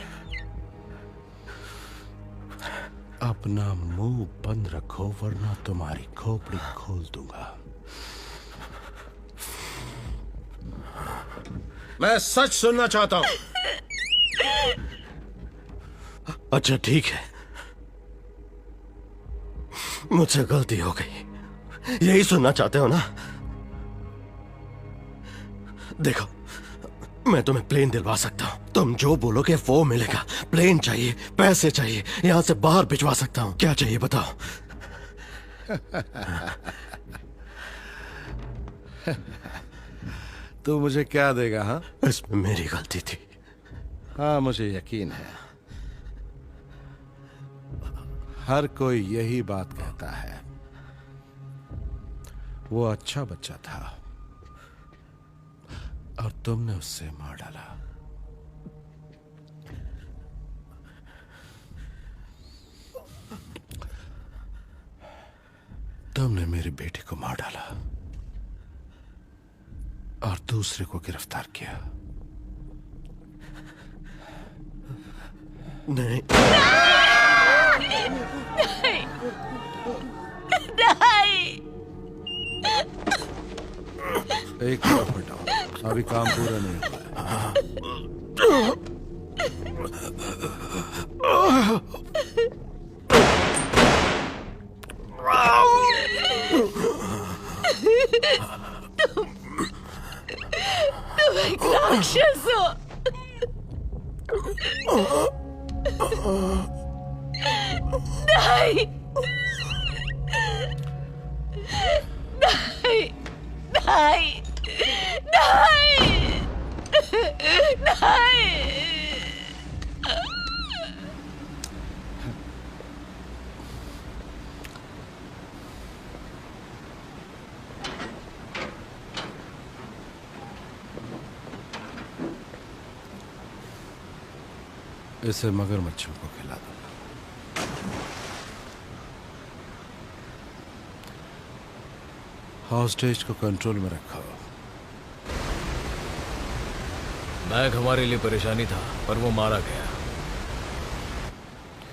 अपना मुंह बंद रखो वरना तुम्हारी खोपड़ी खोल दूंगा। मैं सच सुनना चाहता हूं। अच्छा ठीक है, मुझसे गलती हो गई। यही सुनना चाहते हो ना? देखो, मैं तुम्हें प्लेन दिलवा सकता हूं। तुम जो बोलोगे वो मिलेगा। प्लेन चाहिए, पैसे चाहिए, यहां से बाहर भिजवा सकता हूं। क्या चाहिए बताओ? तू मुझे क्या देगा? हाँ, इसमें मेरी गलती थी। हाँ, मुझे यकीन है। हर कोई यही बात कहता है। वो अच्छा बच्चा था और तुमने उससे मार डाला। तुमने मेरी बेटी को मार डाला और दूसरे को गिरफ्तार किया। नहीं, एक तरफ हटाओ, अभी काम पूरा नहीं हुआ है। तुम एक राक्षस हो। नहीं, नहीं, नहीं, नहीं, नहीं। इसे मगरमच्छों को खिला दो। हॉस्टेज को कंट्रोल में रखो। मैक हमारे लिए परेशानी था, पर वो मारा गया।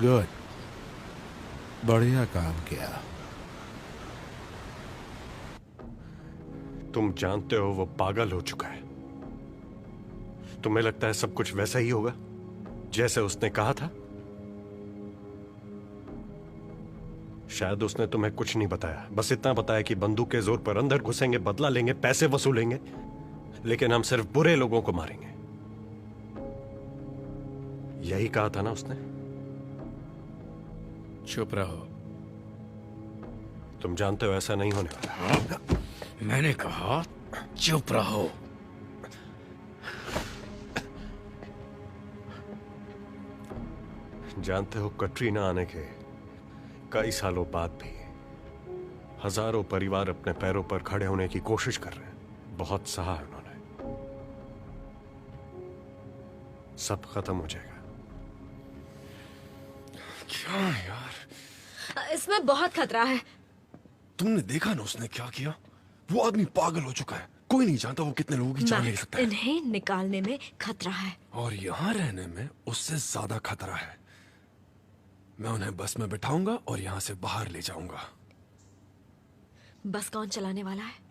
गुड, बढ़िया काम किया। तुम जानते हो वो पागल हो चुका है। तुम्हें लगता है सब कुछ वैसा ही होगा जैसे उसने कहा था? शायद उसने तुम्हें कुछ नहीं बताया, बस इतना बताया कि बंदूक के जोर पर अंदर घुसेंगे, बदला लेंगे, पैसे वसूलेंगे, लेकिन हम सिर्फ बुरे लोगों को मारेंगे। यही कहा था ना उसने? चुप रहो। तुम जानते हो ऐसा नहीं होने वाला। मैंने कहा चुप रहो। जानते हो, कटरीना आने के कई सालों बाद भी हजारों परिवार अपने पैरों पर खड़े होने की कोशिश कर रहे हैं। बहुत सहा है उन्होंने। सब खत्म हो जाएगा। क्या यार, इसमें बहुत खतरा है। तुमने देखा ना उसने क्या किया? वो आदमी पागल हो चुका है। कोई नहीं जानता वो कितने लोगों की जान ले सकता है। इन्हें निकालने में खतरा है और यहाँ रहने में उससे ज्यादा खतरा है। मैं उन्हें बस में बिठाऊंगा और यहाँ से बाहर ले जाऊंगा। बस कौन चलाने वाला है?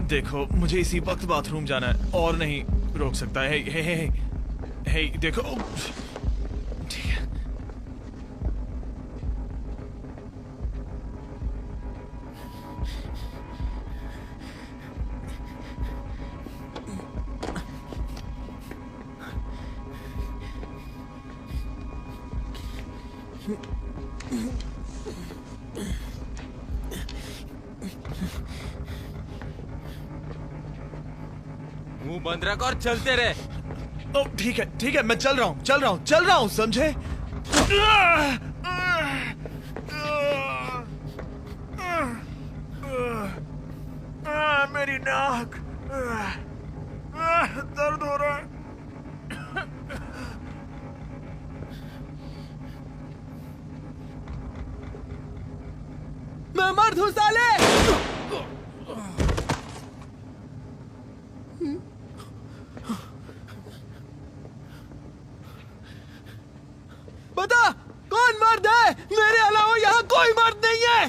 देखो, मुझे इसी वक्त बाथरूम जाना है और नहीं रोक सकता है। हे, हे, हे, हे, देखो, मुंह बंद रख और चलते रहे। ओ ठीक है मैं चल रहा हूँ समझे। मेरी नाक दर्द हो रहा है। मैं मर्द हूँ साले। बता कौन मर्द है? मेरे अलावा यहाँ कोई मर्द नहीं है।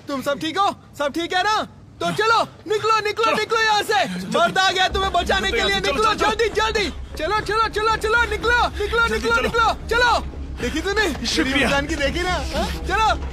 तुम सब ठीक हो? सब ठीक है ना? तो चलो निकलो निकलो निकलो यहाँ से। मर्द आ गया तुम्हें बचाने के लिए। निकलो जल्दी जल्दी। चलो चलो चलो चलो निकलो निकलो निकलो निकलो चलो। देखी तूने? शुक्रिया। जान की देखी ना? चलो।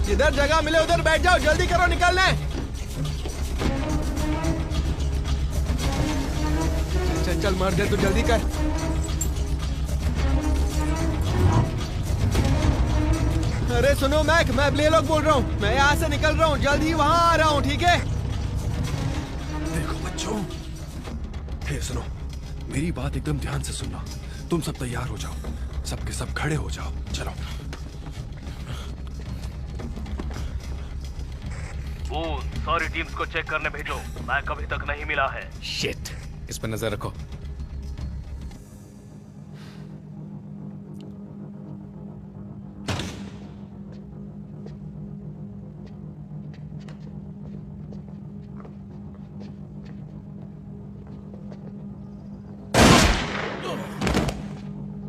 जिधर जगह मिले उधर बैठ जाओ। जल्दी करो निकलना है। चल चल मर गए तो जल्दी कर। अरे सुनो मैक, मैं ब्ले लॉक बोल रहा हूँ। मैं यहाँ से निकल रहा हूँ, जल्दी वहाँ आ रहा हूँ। ठीक है? देखो बच्चों, हे सुनो, मेरी बात एकदम ध्यान से सुनना। तुम सब तैयार हो जाओ, सबके सब खड़े हो जाओ। चलो। सारी टीम्स को चेक करने भेजो। मैक अभी तक नहीं मिला है। शिट, इस पर नजर रखो।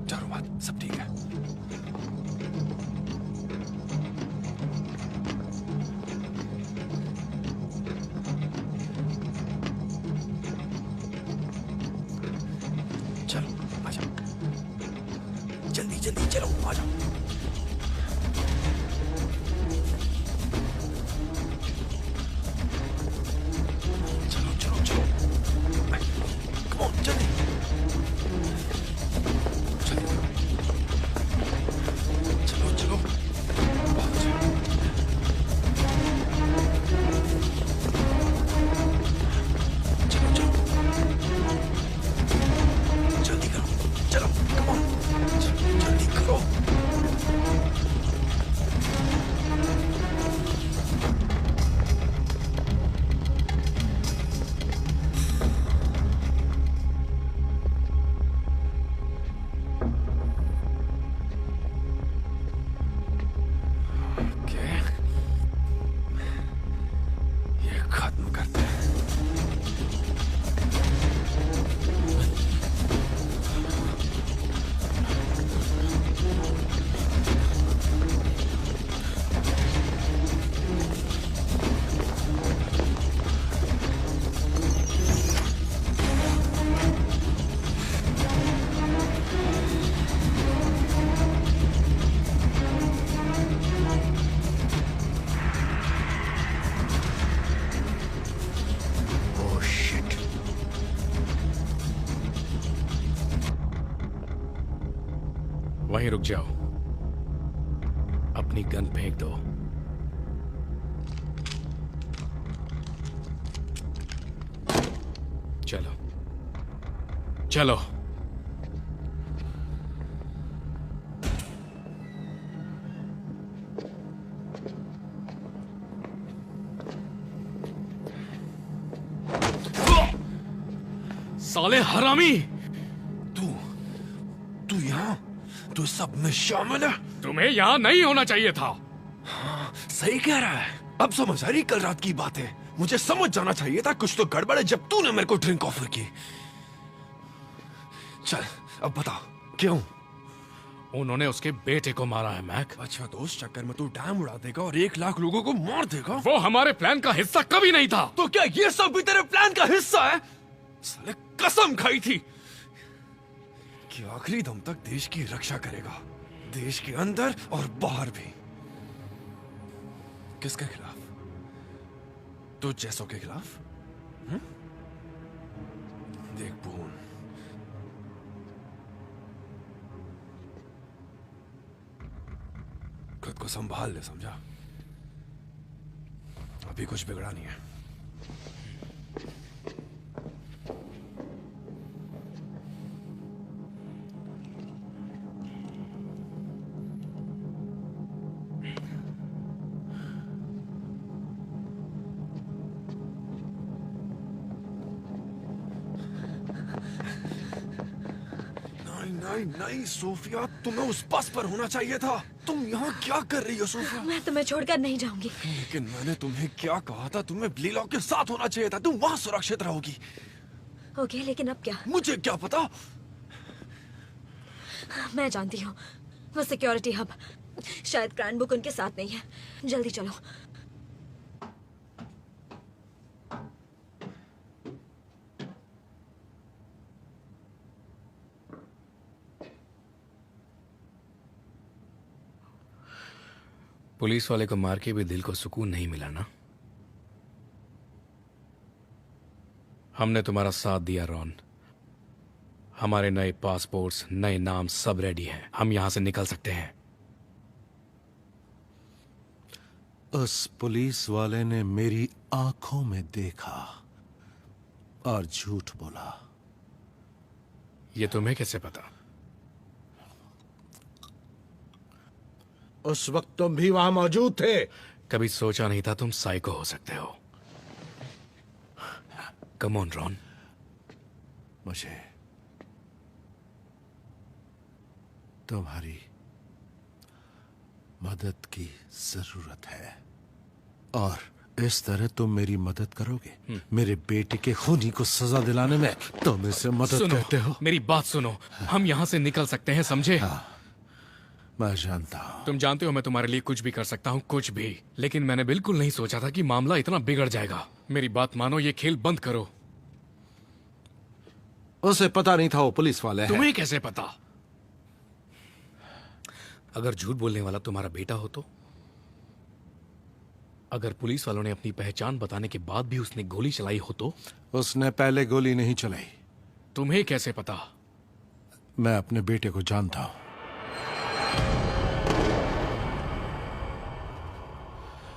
डरो मत, सब ठीक है। जल्दी जल्दी चलो, आ जाओ। चलो चलो चलो, कम ऑन, जल्दी जल्दी करो। चलो चलो, बहुत अच्छा। चलो चलो जल्दी करो, चलो कम ऑन, जल्दी करो। ये खत्म करते हैं। वहीं रुक जाओ, अपनी गन फेंक दो। चलो चलो। साले हरामी, तू यहाँ, तू सब में शामिल है। तुम्हें यहाँ नहीं होना चाहिए था। हाँ, सही कह रहा है। अब समझ आ रही कल रात की बात है। मुझे समझ जाना चाहिए था कुछ तो गड़बड़ है जब तूने मेरे को ड्रिंक ऑफर की। चल अब बता क्यों? उन्होंने उसके बेटे को मारा है मैक। अच्छा तो उस चक्कर में तू डैम उड़ा देगा और 1 लाख लोगों को मार देगा? वो हमारे प्लान का हिस्सा कभी नहीं था। तो क्या ये सब भी तेरे प्लान का हिस्सा है? साले कसम खाई थी कि आखिरी दम तक देश की रक्षा करेगा, देश के अंदर और बाहर भी। किसके खिलाफ? तो जैसों के खिलाफ? देख बून, खुद को संभाल ले, समझा? अभी कुछ बिगड़ा नहीं है। नहीं सोफिया, तुम्हें उस बस पर होना चाहिए था। तुम यहाँ क्या कर रही हो सोफिया? मैं तुम्हें छोड़कर नहीं जाऊंगी। लेकिन मैंने तुम्हें क्या कहा था? तुम्हें ब्लीलॉ के साथ होना चाहिए था। तुम वहाँ सुरक्षित रहोगी। ओके, लेकिन अब क्या? मुझे क्या पता? मैं जानती हूँ, वो सिक्योरिटी हब शायद क्रैनबुक उनके साथ नहीं है। जल्दी चलो। पुलिस वाले को मार के भी दिल को सुकून नहीं मिला ना? हमने तुम्हारा साथ दिया रॉन। हमारे नए पासपोर्ट्स, नए नाम सब रेडी हैं। हम यहां से निकल सकते हैं। उस पुलिस वाले ने मेरी आंखों में देखा और झूठ बोला। ये तुम्हें कैसे पता? उस वक्त तुम भी वहां मौजूद थे। कभी सोचा नहीं था तुम साइको हो सकते हो। Come on Ron. मुझे तुम्हारी मदद की जरूरत है, और इस तरह तुम मेरी मदद करोगे मेरे बेटे के खूनी को सजा दिलाने में? तुम इसे मदद कहते हो? मेरी बात सुनो, हम यहाँ से निकल सकते हैं, समझे? हाँ, मैं जानता हूँ। तुम जानते हो मैं तुम्हारे लिए कुछ भी कर सकता हूँ, कुछ भी। लेकिन मैंने बिल्कुल नहीं सोचा था कि मामला इतना बिगड़ जाएगा। मेरी बात मानो, ये खेल बंद करो। उसे पता नहीं था वो पुलिस वाले हैं। तुम्हें कैसे पता? अगर झूठ बोलने वाला तुम्हारा बेटा हो तो? अगर पुलिस वालों ने अपनी पहचान बताने के बाद भी उसने गोली चलाई हो तो? उसने पहले गोली नहीं चलाई। तुम्हें कैसे पता? मैं अपने बेटे को जानता हूं।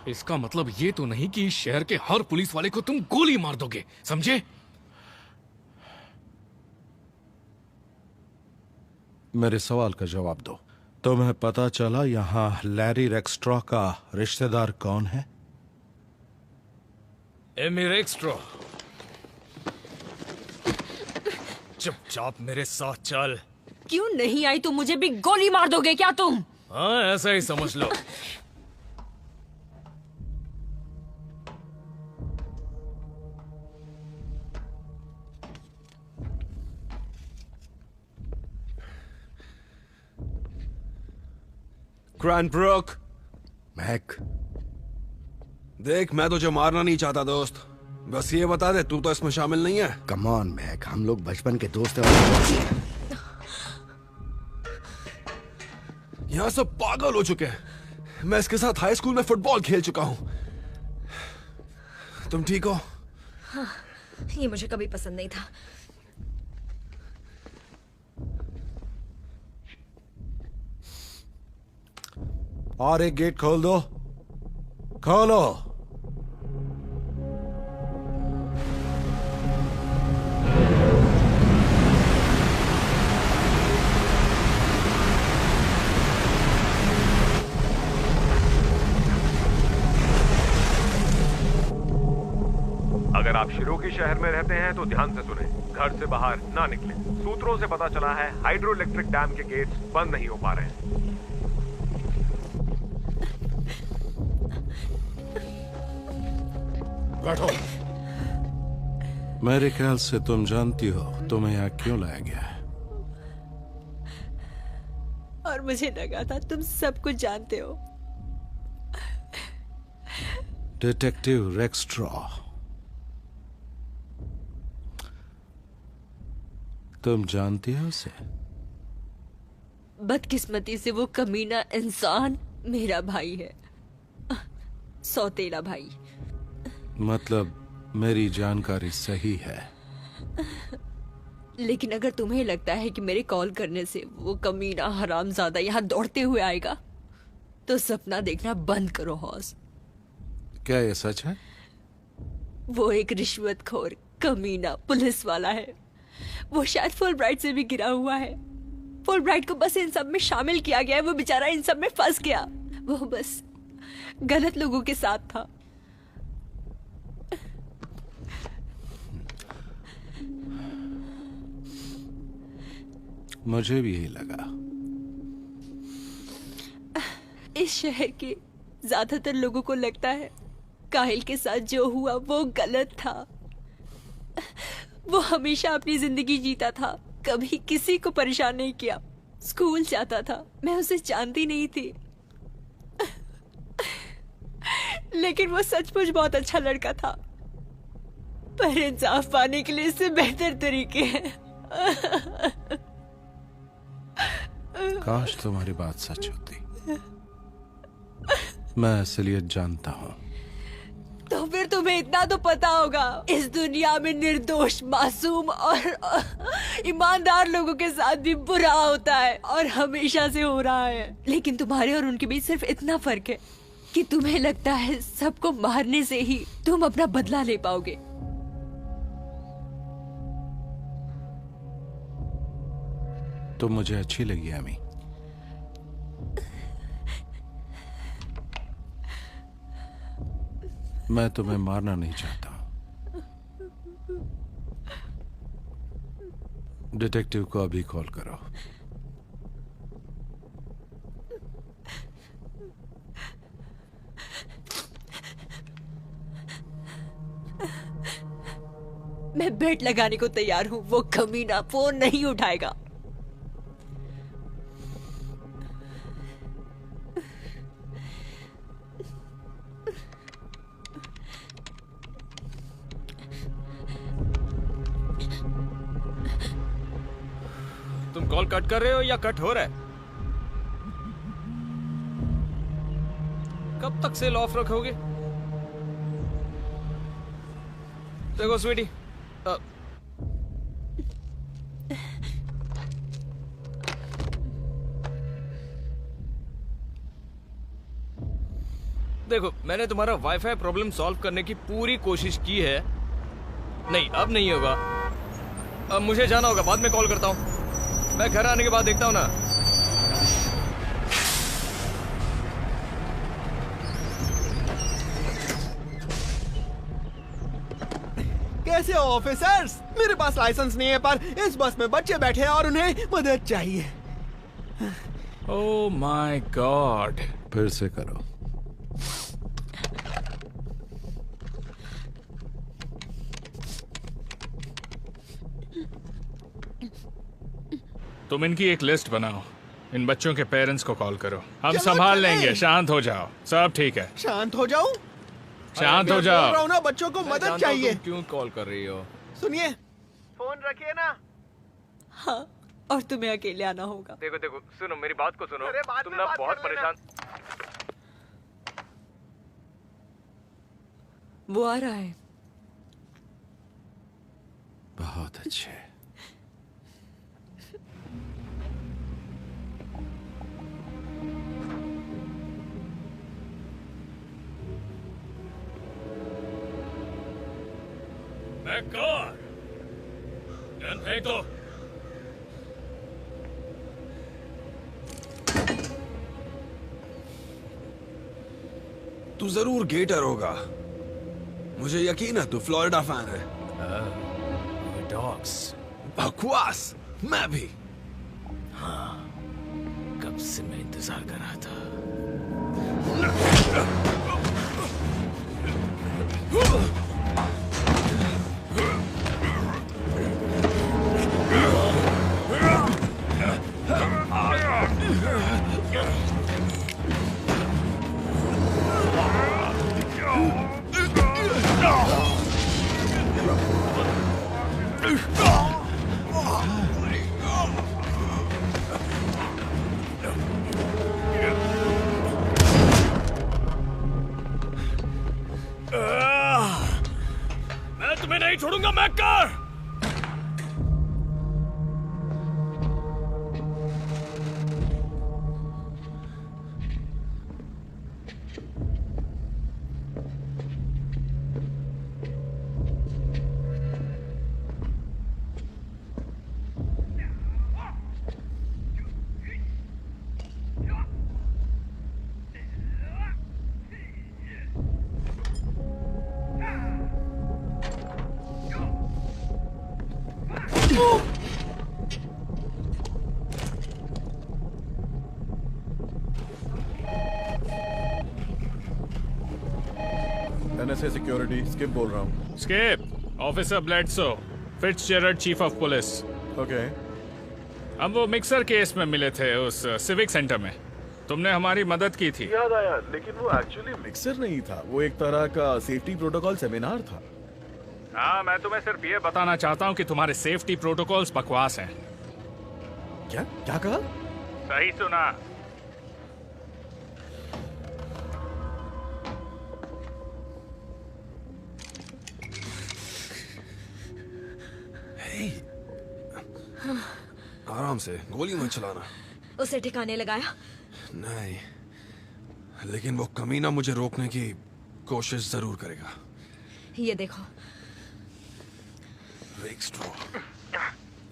इसका मतलब ये तो नहीं कि इस शहर के हर पुलिस वाले को तुम गोली मार दोगे, समझे? मेरे सवाल का जवाब दो। तुम्हें पता चला यहां लैरी रेक्स्ट्रॉ का रिश्तेदार कौन है? एमी रेक्स्ट्रॉ। चुपचाप मेरे साथ चल। क्यों नहीं आई? तुम मुझे भी गोली मार दोगे क्या तुम? हाँ, ऐसा ही समझ लो। क्रैनब्रुक। मैक, देख, मैं तुझे मारना नहीं चाहता दोस्त। बस ये बता दे, तू तो इसमें शामिल नहीं है। कम ऑन मैक, हम लोग बचपन के दोस्त हैं। यहाँ सब पागल हो चुके हैं। मैं इसके साथ हाई स्कूल में फुटबॉल खेल चुका हूँ। तुम ठीक हो? हाँ, ये मुझे कभी पसंद नहीं था। और एक गेट खोल दो। खोलो। अगर आप शिरोकी शहर में रहते हैं तो ध्यान से सुने, घर से बाहर ना निकलें। सूत्रों से पता चला है हाइड्रो इलेक्ट्रिक डैम के गेट्स बंद नहीं हो पा रहे हैं। बैठो। मेरे ख्याल से तुम जानती हो तुम्हें यहाँ क्यों लाया गया है। और मुझे लगा था तुम सब कुछ जानते हो। डिटेक्टिव रेक्स्ट्रॉ, तुम जानती हो उसे? बदकिस्मती से वो कमीना इंसान मेरा भाई है, सौतेला भाई। मतलब मेरी जानकारी सही है? लेकिन अगर तुम्हें लगता है कि मेरे कॉल करने से वो कमीना हरामजादा यहाँ दौड़ते हुए आएगा, तो सपना देखना बंद करो हौस। क्या ये सच है? वो एक रिश्वतखोर कमीना पुलिस वाला है। वो शायद फुलब्राइट से भी गिरा हुआ है। फुलब्राइट को बस इन सब में शामिल किया गया है। वो बेचारा इन सब में फंस गया। वो बस गलत लोगों के साथ था। मुझे भी यही लगा। इस शहर के ज्यादातर लोगों को लगता है काहिल के साथ जो हुआ वो गलत था। वो हमेशा अपनी जिंदगी जीता था, कभी किसी को परेशान नहीं किया। स्कूल जाता था, मैं उसे जानती नहीं थी, लेकिन वो सचमुच बहुत अच्छा लड़का था। पर इंसाफ पाने के लिए इससे बेहतर तरीके हैं। काश तुम्हारी बात सच होती। मैं असलियत जानता हूँ। तो फिर तुम्हें इतना तो पता होगा, इस दुनिया में निर्दोष, मासूम और ईमानदार लोगों के साथ भी बुरा होता है, और हमेशा से हो रहा है। लेकिन तुम्हारे और उनके बीच सिर्फ इतना फर्क है कि तुम्हें लगता है सबको मारने से ही तुम अपना बदला ले पाओगे। तुम मुझे अच्छी लगी एमी। मैं तुम्हें मारना नहीं चाहता। डिटेक्टिव को अभी कॉल करो। मैं बेट लगाने को तैयार हूँ। वो कमीना फोन नहीं उठाएगा। तुम कॉल कट कर रहे हो या कट हो रहा है? कब तक सेल ऑफ रखोगे? देखो स्वीटी, देखो मैंने तुम्हारा वाईफाई प्रॉब्लम सॉल्व करने की पूरी कोशिश की है। नहीं, अब नहीं होगा। अब मुझे जाना होगा, बाद में कॉल करता हूँ। मैं घर आने के बाद देखता हूँ ना। कैसे हो ऑफिसर्स? मेरे पास लाइसेंस नहीं है, पर इस बस में बच्चे बैठे हैं और उन्हें मदद चाहिए। Oh my God. फिर से करो। तुम इनकी एक लिस्ट बनाओ। इन बच्चों के पेरेंट्स को कॉल करो। हम चलो संभाल चलें। लेंगे। शांत हो जाओ, सब ठीक है। शांत हो जाऊं? शांत हो मैं जाओ। बोल रहा हूं ना, बच्चों को मैं मदद जानता हूं चाहिए। तुम क्यों कॉल कर रही हो? सुनिए, फोन रखिए ना। हाँ, और तुम्हें अकेले आना होगा। देखो देखो, सुनो मेरी बात को सुनो। अरे बाद तुम में ना बात बहुत कर लेना। परेशान। वो आ रहा है। बहुत अच्छे। बैककार, गन फेंक दो। तू जरूर गेटर होगा। मुझे यकीन है तू फ्लोरिडा फैन है। डॉग्स। बकवास, मैं भी। हाँ, कब से मैं इंतजार कर रहा था। मैं तुम्हें नहीं छोड़ूंगा मैकर। NSA सिक्योरिटी स्किप बोल रहा हूँ। Skip, officer Bledsoe, Fitzgerald chief of police. Okay. हम वो मिक्सर केस में मिले थे उस सिविक सेंटर में। तुमने हमारी मदद की थी। याद आया, लेकिन वो एक्चुअली मिक्सर नहीं था, वो एक तरह का सेफ्टी प्रोटोकॉल सेमिनार था। हाँ, मैं तुम्हें सिर्फ ये बताना चाहता हूँ कि तुम्हारे सेफ्टी प्रोटोकॉल्स बकवास हैं। क्या क्या कहा? सही सुना। आराम से, गोली मत चलाना। उसे ठिकाने लगाया? नहीं, लेकिन वो कमीना मुझे रोकने की कोशिश जरूर करेगा। ये देखो। रिक स्ट्रॉ,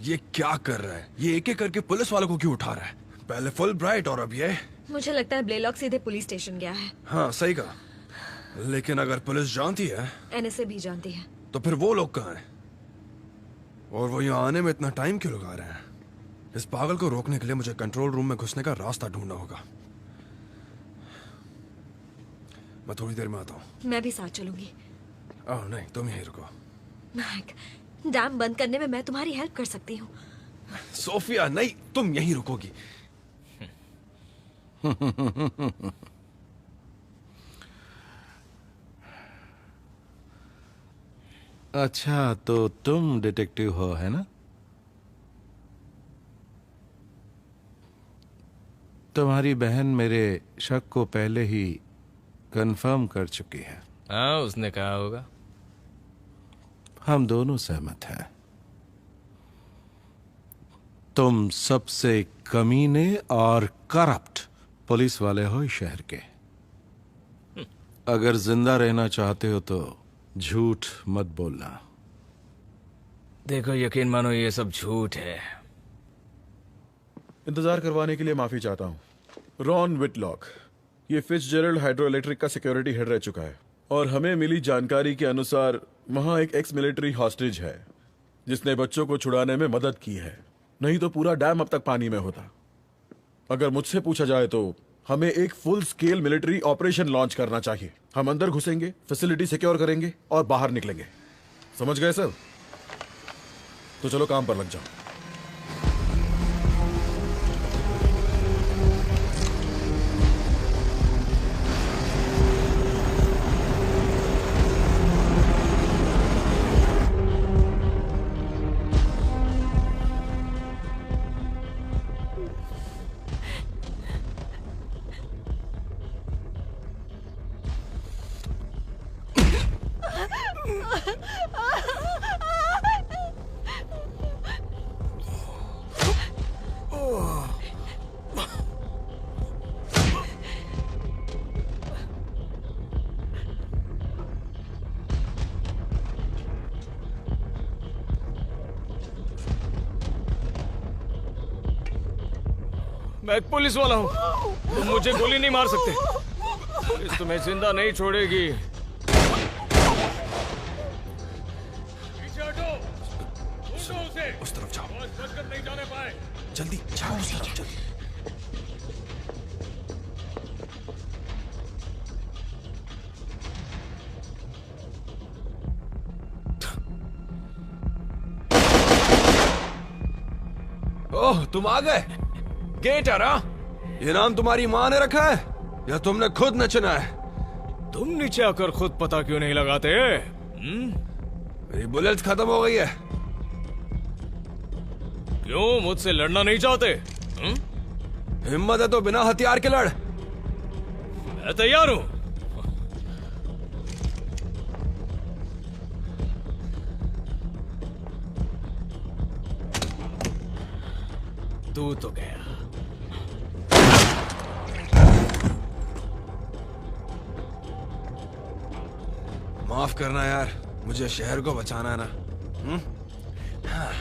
ये क्या कर रहा है? ये एक एक करके पुलिस वालों को क्यों उठा रहा है? पहले फुल ब्राइट और अब ये। मुझे लगता है ब्लेलॉक सीधे पुलिस स्टेशन गया है। हाँ, सही कहा। लेकिन अगर पुलिस जानती है, NSA भी जानती है, तो फिर वो लोग कहाँ हैं? और वो यहाँ आने में इतना टाइम क्यों लगा रहे हैं? इस पागल को रोकने के लिए मुझे कंट्रोल रूम में घुसने का रास्ता ढूंढना होगा। मैं थोड़ी देर में आता हूँ। मैं भी साथ चलूंगी। ओह नहीं, तुम यहीं रुको। मैक, डैम बंद करने में मैं तुम्हारी हेल्प कर सकती हूँ। सोफिया नहीं, तुम यहीं रुकोगी। अच्छा, तो तुम डिटेक्टिव हो, है ना? तुम्हारी बहन मेरे शक को पहले ही कंफर्म कर चुकी है। हाँ, उसने कहा होगा। हम दोनों सहमत हैं। तुम सबसे कमीने और करप्ट पुलिस वाले हो इस शहर के। अगर जिंदा रहना चाहते हो तो झूठ मत बोलना। देखो, यकीन मानो ये सब झूठ है। इंतजार करवाने के लिए माफी चाहता हूँ। रॉन विटलॉक, ये फिट्जजेरल्ड हाइड्रो इलेक्ट्रिक का सिक्योरिटी हेड रह चुका है और हमें मिली जानकारी के अनुसार वहां एक एक्स मिलिट्री हॉस्टेज है जिसने बच्चों को छुड़ाने में मदद की है। नहीं तो पूरा डैम अब तक पानी में होता। अगर मुझसे पूछा जाए तो हमें एक full scale military operation launch करना चाहिए। हम अंदर घुसेंगे, फैसिलिटी सिक्योर करेंगे और बाहर निकलेंगे। समझ गए सब? तो चलो काम पर लग जाओ। मैं एक पुलिस वाला हूँ, तुम मुझे गोली नहीं मार सकते। पुलिस तुम्हें जिंदा नहीं छोड़ेगी। उस तरफ जाओ। नहीं जाने पाए। जल्दी जाओ उस तरफ, जल्दी। ओह, तुम आ गए। गेटर, ये नाम तुम्हारी माँ ने रखा है या तुमने खुद न चुना है? तुम नीचे आकर खुद पता क्यों नहीं लगाते? मेरी बुलेट खत्म हो गई है। क्यों मुझसे लड़ना नहीं चाहते? हिम्मत है तो बिना हथियार के लड़। मैं तैयार हूं। तू तो गया। माफ करना यार, मुझे शहर को बचाना है ना। हाँ।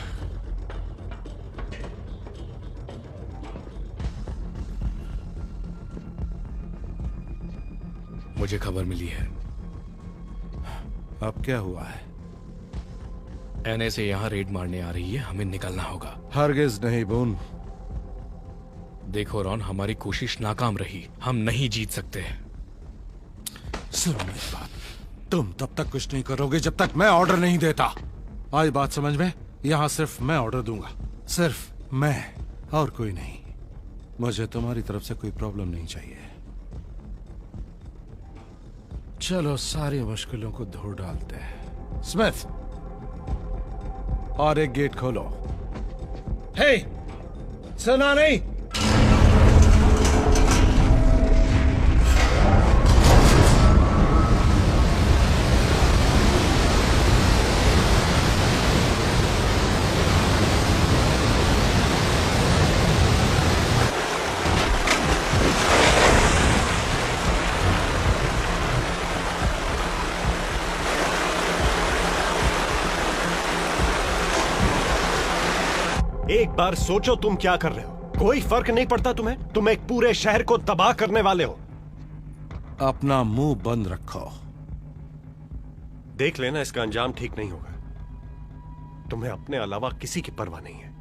मुझे खबर मिली है। अब क्या हुआ है? एनएसए यहाँ रेड मारने आ रही है, हमें निकलना होगा। हरगिज नहीं बून। देखो रॉन, हमारी कोशिश नाकाम रही, हम नहीं जीत सकते। सुनो मेरी बात, तुम तब तक कुछ नहीं करोगे जब तक मैं ऑर्डर नहीं देता। आज बात समझ में? यहाँ सिर्फ मैं ऑर्डर दूंगा, सिर्फ मैं और कोई नहीं। मुझे तुम्हारी तरफ से कोई प्रॉब्लम नहीं चाहिए। चलो सारी मुश्किलों को धो डालते हैं। स्मिथ, और एक गेट खोलो। हे, सुना नहीं? एक बार सोचो तुम क्या कर रहे हो। कोई फर्क नहीं पड़ता तुम्हें? तुम एक पूरे शहर को तबाह करने वाले हो। अपना मुंह बंद रखो। देख लेना, इसका अंजाम ठीक नहीं होगा। तुम्हें अपने अलावा किसी की परवाह नहीं है।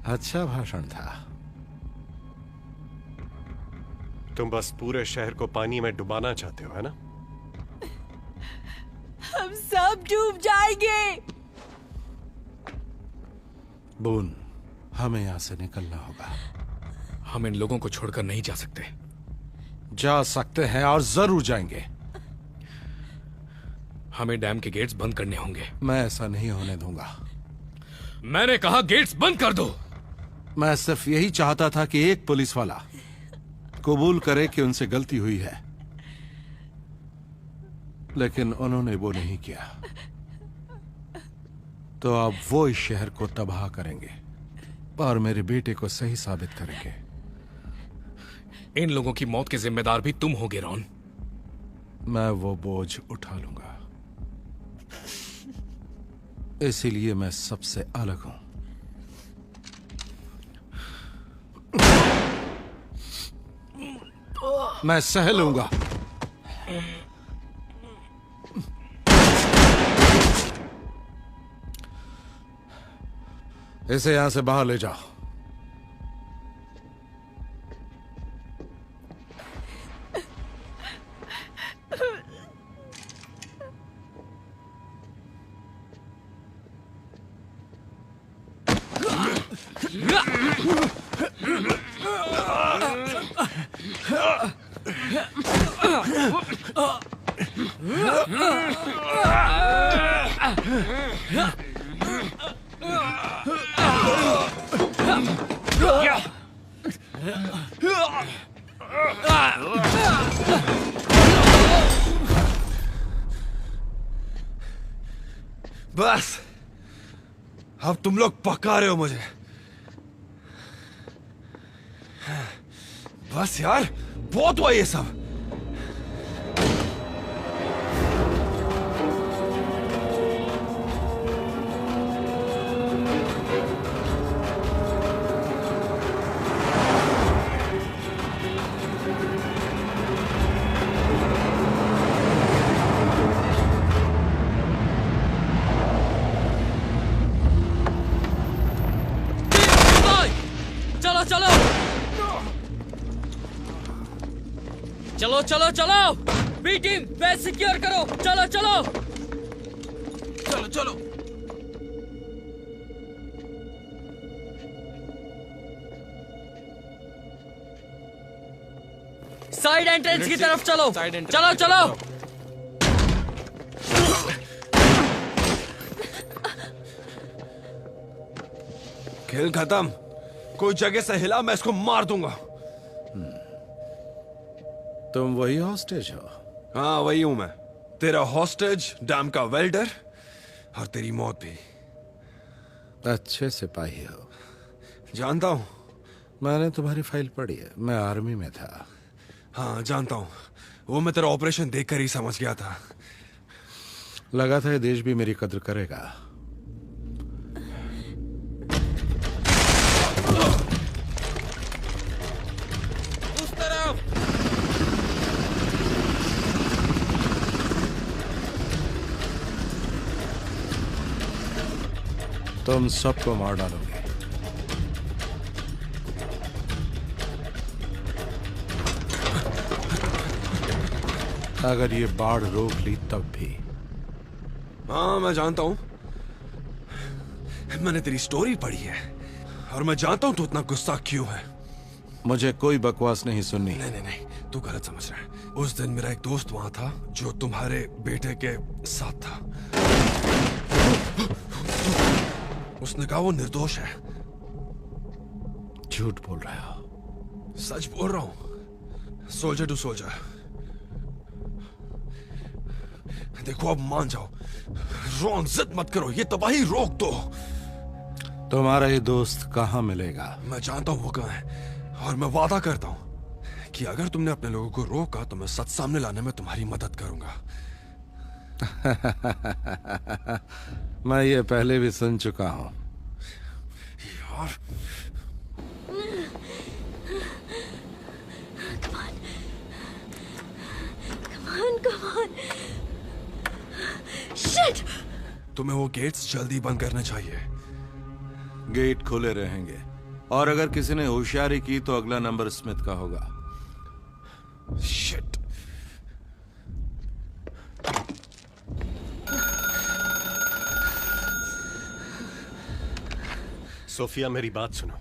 अच्छा भाषण था। तुम बस पूरे शहर को पानी में डुबाना चाहते हो, है ना? हम सब डूब जाएंगे। बून, हमें यहां से निकलना होगा। हम इन लोगों को छोड़कर नहीं जा सकते। जा सकते हैं और जरूर जाएंगे। हमें डैम के गेट्स बंद करने होंगे। मैं ऐसा नहीं होने दूंगा। मैंने कहा गेट्स बंद कर दो। मैं सिर्फ यही चाहता था कि एक पुलिस वाला कबूल करे कि उनसे गलती हुई है, लेकिन उन्होंने वो नहीं किया। तो अब वो इस शहर को तबाह करेंगे और मेरे बेटे को सही साबित करेंगे। इन लोगों की मौत के जिम्मेदार भी तुम होगे रॉन। मैं वो बोझ उठा लूंगा, इसीलिए मैं सबसे अलग हूं। मैं सह लूंगा। इसे यहां से बाहर ले जाओ। बस, अब तुम लोग पका रहे हो मुझे। बस यार, बहुत हुआ ये सब। चलो चलो चलो चलो चलो, बी टीम बेस सिक्योर करो। चलो चलो चलो चलो। साइड एंट्रेंस की तरफ चलो। चलो चलो। खेल खत्म। कोई जगह से हिला मैं इसको मार दूंगा। तुम वही हॉस्टेज हो? हाँ वही हूं मैं, तेरा हॉस्टेज, डैम का वेल्डर और तेरी मौत भी। अच्छे सिपाही हो। जानता हूं। मैंने तुम्हारी फाइल पढ़ी है, मैं आर्मी में था। हाँ जानता हूं, वो मैं तेरा ऑपरेशन देखकर ही समझ गया था। लगा था ये देश भी मेरी कद्र करेगा। उस तरफ। तुम सबको मार डालोगे। अगर ये बाढ़ रोक ली तब भी। हाँ मैं जानता हूं, मैंने तेरी स्टोरी पढ़ी है और मैं जानता हूं तू इतना गुस्सा क्यों है। मुझे कोई बकवास नहीं सुननी। नहीं, तू गलत समझ रहा है। उस दिन मेरा एक दोस्त वहां था जो तुम्हारे बेटे के साथ था। उसने कहा वो निर्दोष है। झूठ बोल रहे हो? सच बोल रहा हूं। Soldier to soldier. देखो अब मान जाओ। रॉन जिद मत करो, ये तबाही रोक दो। तुम्हारा ये दोस्त कहाँ मिलेगा? मैं जानता हूं वो कहाँ है और मैं वादा करता हूं कि अगर तुमने अपने लोगों को रोका तो मैं सच सामने लाने में तुम्हारी मदद करूंगा। मैं ये पहले भी सुन चुका हूं। यार Come on. Shit! तुम्हें वो गेट्स जल्दी बंद करने चाहिए। गेट खुले रहेंगे और अगर किसी ने होशियारी की तो अगला नंबर स्मिथ का होगा। शिट। सोफिया मेरी बात सुनो,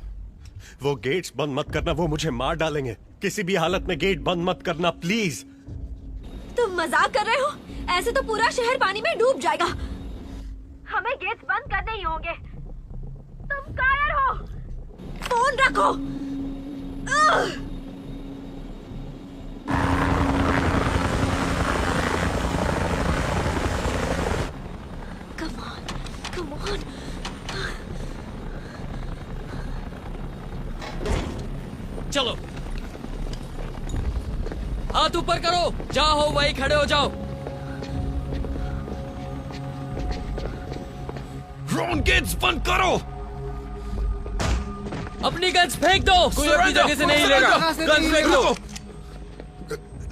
वो गेट्स बंद मत करना, वो मुझे मार डालेंगे। किसी भी हालत में गेट बंद मत करना प्लीज। तुम मजाक कर रहे हो? ऐसे तो पूरा शहर पानी में डूब जाएगा। हमें गेट्स बंद करने ही होंगे। तुम कायर हो। फोन रखो। Come on. चलो हाथ ऊपर करो। जहाँ हो वहीं खड़े हो जाओ। रॉन गेट्स बंद करो। अपनी गन्स फेंक दो। कोई अपनी जगह से नहीं लेगा। गन्स फेंक दो।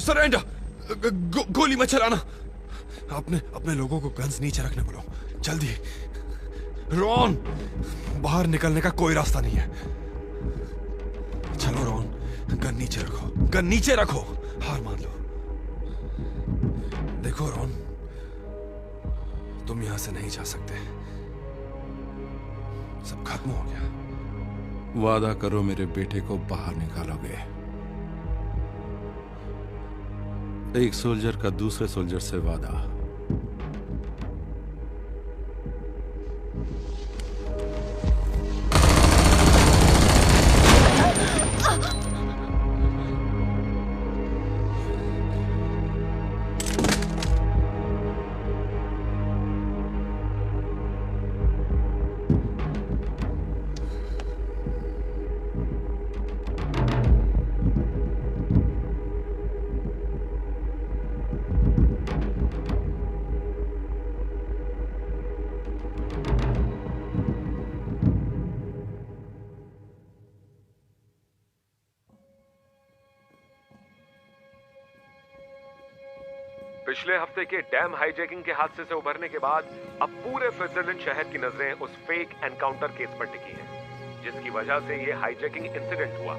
सरेंडर। गोली मत चलाना। अपने लोगों को गन्स नीचे रखने बोलो जल्दी। रॉन बाहर निकलने का कोई रास्ता नहीं है। चलो रॉन, गन नीचे रखो, गन नीचे रखो। हार मान लो। देखो रॉन, तुम यहां से नहीं जा सकते। सब खत्म हो गया। वादा करो मेरे बेटे को बाहर निकालोगे। एक सोल्जर का दूसरे सोल्जर से वादा। पिछले हफ्ते के डैम हाईजैकिंग के हादसे से उभरने के बाद अब पूरे स्विट्जरलैंड शहर की नजरें उस फेक एनकाउंटर केस पर टिकी हैं, जिसकी वजह से ये हाईजैकिंग इंसिडेंट हुआ।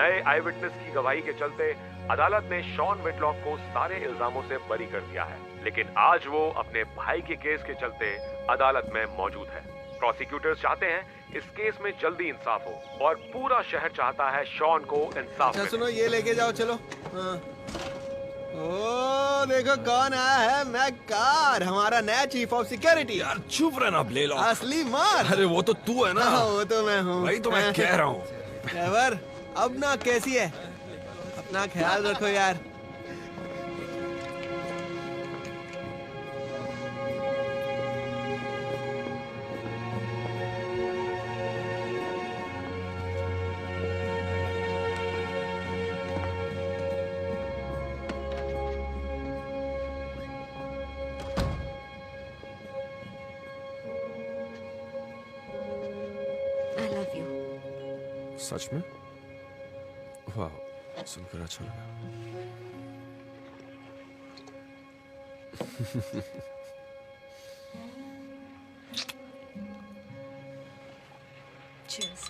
नए आई विटनेस की गवाही के चलते अदालत ने शॉन विटलॉक को सारे इल्जामों से बरी कर दिया है, लेकिन आज वो अपने भाई के केस के चलते अदालत में मौजूद है। प्रोसिक्यूटर्स चाहते हैं इस केस में जल्दी इंसाफ हो और पूरा शहर चाहता है शॉन को इंसाफ अच्छा मिले। सुनो, ये लेके जाओ, चलो। हाँ। ओ देखो कौन आया है, मैकार, हमारा नया चीफ ऑफ सिक्योरिटी। यार चुप रहना ब्ले लॉक। असली मार। अरे वो तो तू है ना। वो तो मैं हूँ। वही तो मैं कह रहा हूँ। ट्रेवर, अब ना कैसी है? अपना ख्याल रखो यार। सच में? वाह, सुनकर अच्छा लगा। Cheers.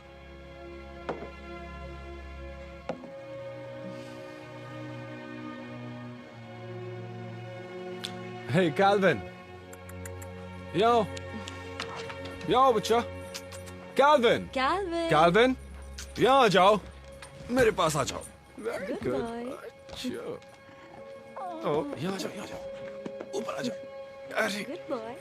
Hey Calvin, yo बच्चा, Calvin, Calvin, यहाँ आ जाओ, मेरे पास आ जाओ। Very Good boy. Sure. यहाँ आ जाओ, ऊपर आ जाओ। अरे Good boy.